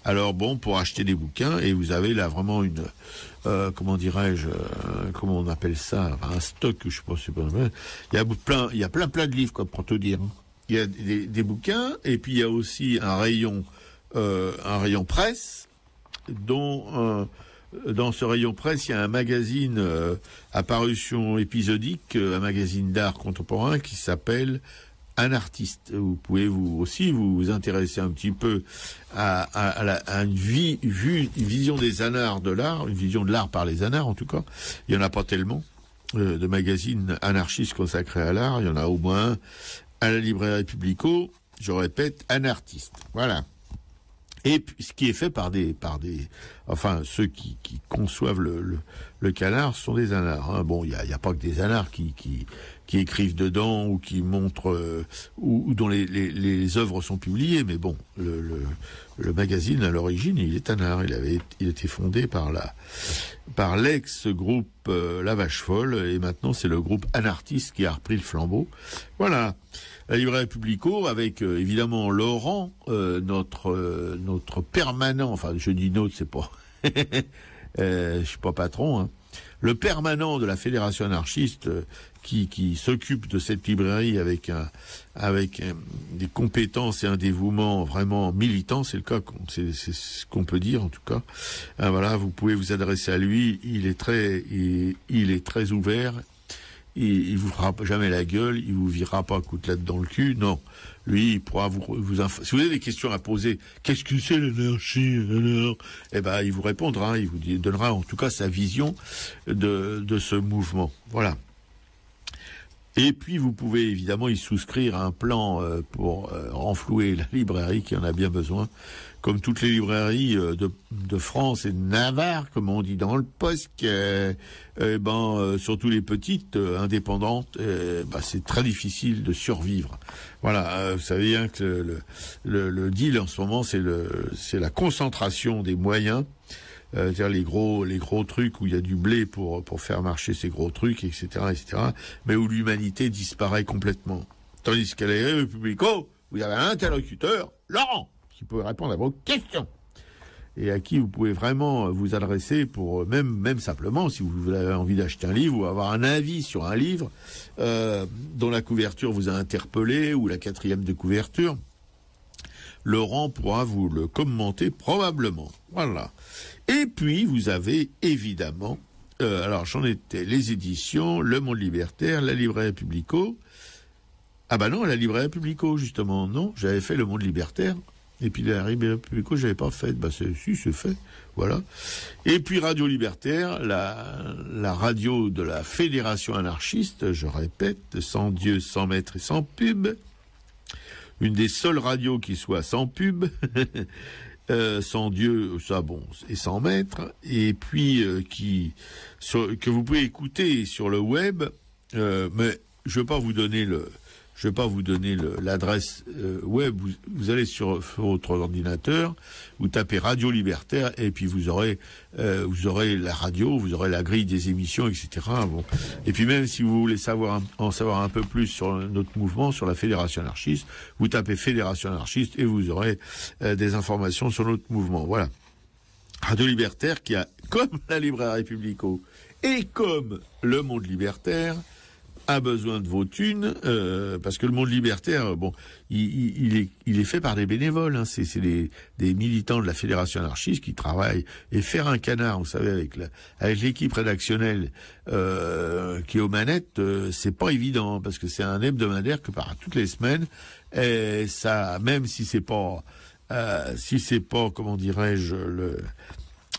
Alors bon, pour acheter des bouquins, et vous avez là vraiment une, comment dirais-je, comment on appelle ça, un stock, je sais pas, il y a plein de livres, quoi, pour tout dire. Il y a des bouquins, et puis il y a aussi un rayon presse, dont dans ce rayon presse, il y a un magazine à parution épisodique, un magazine d'art contemporain qui s'appelle Un artiste. Vous pouvez vous intéresser un petit peu à une vision des anards de l'art, une vision de l'art par les anards en tout cas. Il y en a pas tellement de magazines anarchistes consacrés à l'art. Il y en a au moins un à la librairie Publico. Je répète, Un artiste. Voilà. Et ce qui est fait par ceux qui conçoivent le canard sont des anards. Hein. Bon, il y a pas que des anards qui écrivent dedans ou qui montrent ou dont les œuvres sont publiées. Mais bon, le magazine à l'origine, il est anard. Il était fondé par l'ex-groupe La Vache Folle, et maintenant c'est le groupe Anartiste qui a repris le flambeau. Voilà. La librairie Publico, avec évidemment Laurent, notre permanent, enfin je dis notre, c'est pas, je suis pas patron, hein, le permanent de la Fédération anarchiste qui s'occupe de cette librairie avec des compétences et un dévouement vraiment militant, c'est le cas, c'est ce qu'on peut dire en tout cas. Voilà, vous pouvez vous adresser à lui, il est très ouvert. Il vous fera jamais la gueule, il vous virera pas coutelette dans le cul, non. Lui, il pourra vous si vous avez des questions à poser, qu'est-ce que c'est l'anarchie, alors? Il vous répondra, il vous donnera en tout cas sa vision de ce mouvement. Voilà. Et puis, vous pouvez évidemment y souscrire à un plan pour renflouer la librairie qui en a bien besoin. Comme toutes les librairies de France et de Navarre, comme on dit dans le poste, surtout les petites, indépendantes, c'est très difficile de survivre. Voilà, vous savez bien que le deal en ce moment, c'est la concentration des moyens c'est-à-dire les gros trucs où il y a du blé pour faire marcher ces gros trucs, etc., mais où l'humanité disparaît complètement. Tandis qu'à la Républico, vous avez un interlocuteur, Laurent, qui peut répondre à vos questions. Et à qui vous pouvez vraiment vous adresser pour, même simplement, si vous avez envie d'acheter un livre ou avoir un avis sur un livre, dont la couverture vous a interpellé, ou la 4e de couverture, Laurent pourra vous le commenter probablement. Voilà. Et puis, vous avez évidemment, alors j'en étais, les éditions, Le Monde Libertaire, la Librairie Publico. Ah bah non, la Librairie Publico, justement, non, j'avais fait Le Monde Libertaire. Et puis la Librairie Publico, j'avais pas fait. Bah c'est fait, voilà. Et puis Radio Libertaire, la radio de la Fédération anarchiste, je répète, sans Dieu, sans maître et sans pub. Une des seules radios qui soit sans pub, sans Dieu, ça bon, et sans maître. Et puis que vous pouvez écouter sur le web, mais je vais pas vous donner l'adresse web. Vous allez sur votre ordinateur, vous tapez Radio Libertaire, et puis vous aurez la radio, vous aurez la grille des émissions, etc. Bon. Et puis même si vous voulez en savoir un peu plus sur notre mouvement, sur la Fédération anarchiste, vous tapez Fédération anarchiste et vous aurez des informations sur notre mouvement. Voilà. Radio Libertaire qui a, comme la Librairie Publico et comme Le Monde Libertaire, a besoin de vos thunes, parce que Le Monde Libertaire, bon, il est fait par des bénévoles, hein, c'est des militants de la Fédération anarchiste qui travaillent, et faire un canard, vous savez, avec l'équipe rédactionnelle qui est aux manettes, c'est pas évident, parce que c'est un hebdomadaire que par toutes les semaines, et ça, même si c'est pas, comment dirais-je,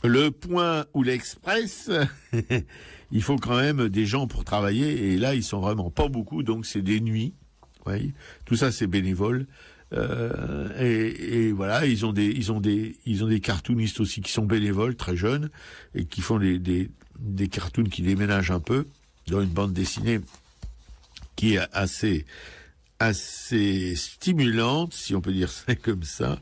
le Point ou l'Express, il faut quand même des gens pour travailler, et là ils sont vraiment pas beaucoup, donc c'est des nuits. Voyez, tout ça c'est bénévole, et voilà, ils ont des cartoonistes aussi qui sont bénévoles, très jeunes, et qui font des cartoons qui déménagent un peu, dans une bande dessinée qui est assez stimulante, si on peut dire ça comme ça,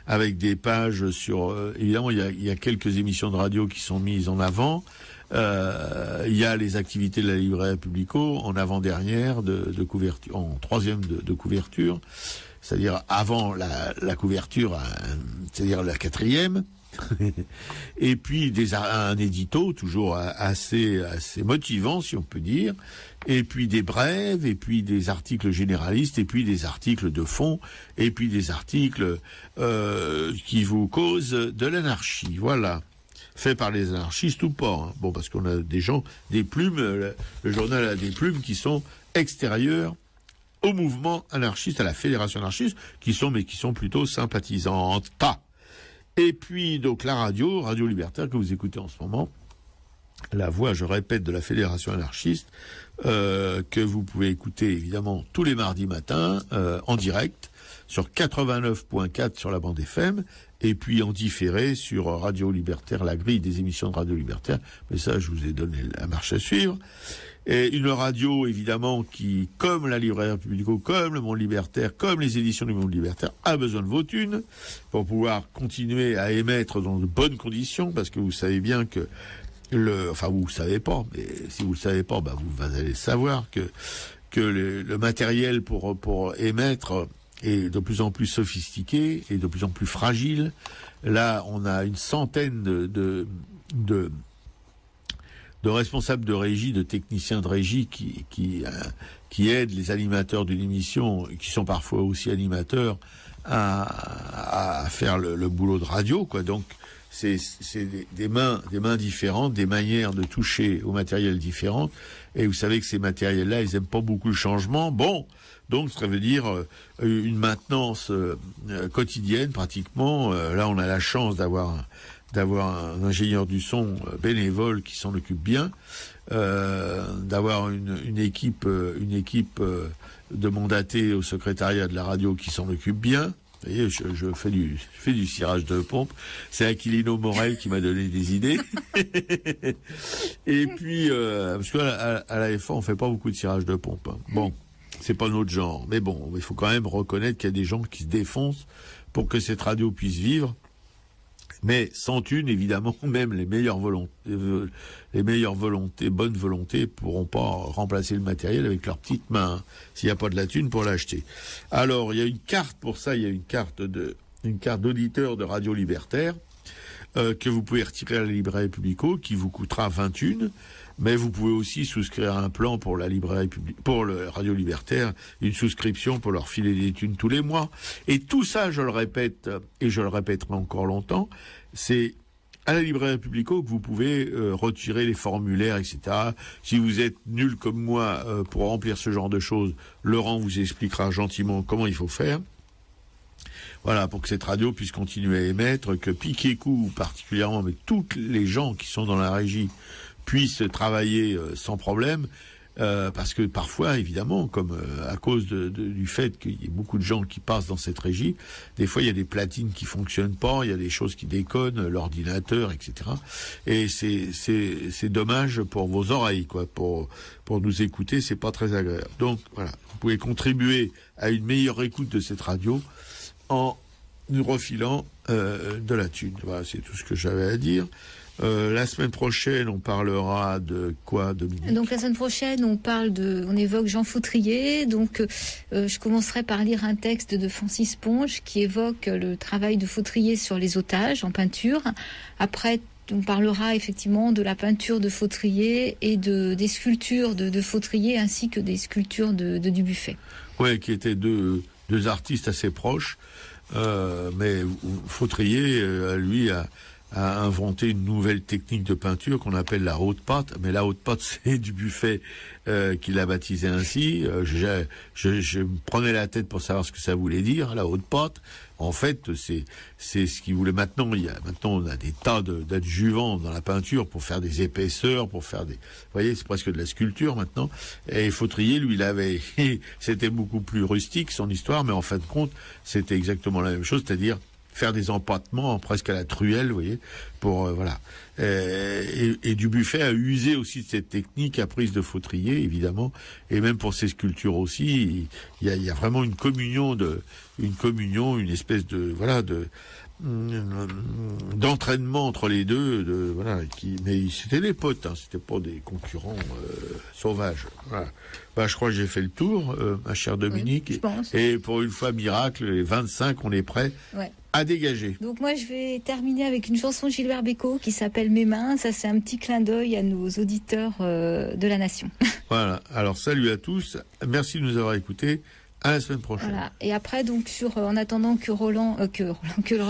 avec des pages sur... évidemment, il y a quelques émissions de radio qui sont mises en avant. Il y a les activités de la Librairie Publico en avant-dernière de couverture, en 3e de couverture, c'est-à-dire avant la couverture, c'est-à-dire la 4e. Et puis un édito toujours assez motivant, si on peut dire, et puis des brèves, et puis des articles généralistes, et puis des articles de fond, et puis des articles qui vous causent de l'anarchie. Voilà, fait par les anarchistes ou pas, hein. Bon, parce qu'on a des plumes, le journal a des plumes qui sont extérieures au mouvement anarchiste, à la Fédération anarchiste, qui sont plutôt sympathisantes. Et puis, donc, la Radio Libertaire que vous écoutez en ce moment, la voix, je répète, de la Fédération anarchiste, que vous pouvez écouter, évidemment, tous les mardis matins, en direct, sur 89.4 sur la bande FM, et puis en différé sur Radio Libertaire, la grille des émissions de Radio Libertaire. Mais ça, je vous ai donné la marche à suivre. Et une radio, évidemment, qui, comme la Librairie Publico, comme Le Monde Libertaire, comme les éditions du Monde Libertaire, a besoin de vos thunes pour pouvoir continuer à émettre dans de bonnes conditions, parce que vous savez bien que vous ne savez pas, mais si vous ne le savez pas, vous allez savoir que le matériel pour émettre est de plus en plus sophistiqué et de plus en plus fragile. Là, on a une centaine de responsables de régie, de techniciens de régie qui aident les animateurs d'une émission, qui sont parfois aussi animateurs, à faire le boulot de radio, quoi. Donc c'est des mains différentes, des manières de toucher au matériel différentes. Et vous savez que ces matériels-là, ils aiment pas beaucoup le changement. Bon, donc ça veut dire une maintenance quotidienne pratiquement. Là, on a la chance d'avoir un ingénieur du son bénévole qui s'en occupe bien, d'avoir une équipe de mandatés au secrétariat de la radio qui s'en occupe bien. Vous voyez, je fais du cirage de pompe. C'est Aquilino Morel qui m'a donné des idées. Et puis, parce qu'à la FA, on fait pas beaucoup de cirage de pompe, hein. Bon, c'est pas notre genre. Mais bon, il faut quand même reconnaître qu'il y a des gens qui se défoncent pour que cette radio puisse vivre. Mais sans thune, évidemment, même les meilleures volontés, bonnes volontés, pourront pas remplacer le matériel avec leurs petites mains, s'il n'y a pas de la thune pour l'acheter. Alors, il y a une carte pour ça, il y a une carte d'auditeur de Radio Libertaire, que vous pouvez retirer à la librairie Publico, qui vous coûtera 20 thunes, mais vous pouvez aussi souscrire à un plan pour la librairie pour le Radio Libertaire, une souscription pour leur filer des thunes tous les mois. Et tout ça, je le répète, et je le répéterai encore longtemps, c'est à la librairie Publico que vous pouvez retirer les formulaires, etc. Si vous êtes nul comme moi pour remplir ce genre de choses, Laurent vous expliquera gentiment comment il faut faire. Voilà, pour que cette radio puisse continuer à émettre, que Piquet-Coup particulièrement, mais toutes les gens qui sont dans la régie puissent travailler sans problème, parce que parfois, évidemment, comme à cause du fait qu'il y ait beaucoup de gens qui passent dans cette régie, des fois il y a des platines qui fonctionnent pas, il y a des choses qui déconnent, l'ordinateur, etc. Et c'est dommage pour vos oreilles, quoi, pour nous écouter, c'est pas très agréable. Donc voilà, vous pouvez contribuer à une meilleure écoute de cette radio en nous refilant de la thune. Voilà, c'est tout ce que j'avais à dire. La semaine prochaine, on parlera de quoi, Dominique ? Donc la semaine prochaine, on évoque Jean Fautrier. Donc je commencerai par lire un texte de Francis Ponge qui évoque le travail de Fautrier sur les otages en peinture. Après, on parlera effectivement de la peinture de Fautrier et des sculptures de Fautrier ainsi que des sculptures de Dubuffet. Ouais, qui étaient deux artistes assez proches. Mais Fautrier, lui, a inventé une nouvelle technique de peinture qu'on appelle la haute pâte. Mais la haute pâte, c'est Dubuffet qui l'a baptisé ainsi. Je me prenais la tête pour savoir ce que ça voulait dire, la haute pâte. En fait, c'est ce qu'il voulait. Maintenant, on a des tas d'adjuvants dans la peinture pour faire des épaisseurs, pour faire des, vous voyez, c'est presque de la sculpture maintenant. Et Fautrier, lui, c'était beaucoup plus rustique son histoire, mais en fin de compte, c'était exactement la même chose, c'est-à-dire faire des empattements presque à la truelle, vous voyez, pour voilà. Et Dubuffet a usé aussi de cette technique apprise de Fautrier, évidemment, et même pour ses sculptures aussi, il y a vraiment une communion, une espèce de voilà d'entraînement entre les deux, voilà, mais c'était des potes, hein, c'était pas des concurrents sauvages. Voilà. Je crois que j'ai fait le tour, ma chère Dominique. Oui, je pense. Et pour une fois miracle, les 25, on est prêts. Ouais. À dégager. Donc moi je vais terminer avec une chanson de Gilbert Bécaud qui s'appelle Mes mains. Ça c'est un petit clin d'œil à nos auditeurs de la nation. Voilà, alors salut à tous, merci de nous avoir écoutés, à la semaine prochaine. Voilà. Et après donc en attendant que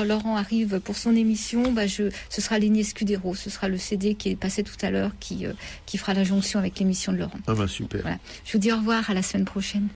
Laurent arrive pour son émission, ce sera Lénie Escudero, ce sera le CD qui est passé tout à l'heure qui fera la jonction avec l'émission de Laurent. Ah super. Voilà. Je vous dis au revoir, à la semaine prochaine.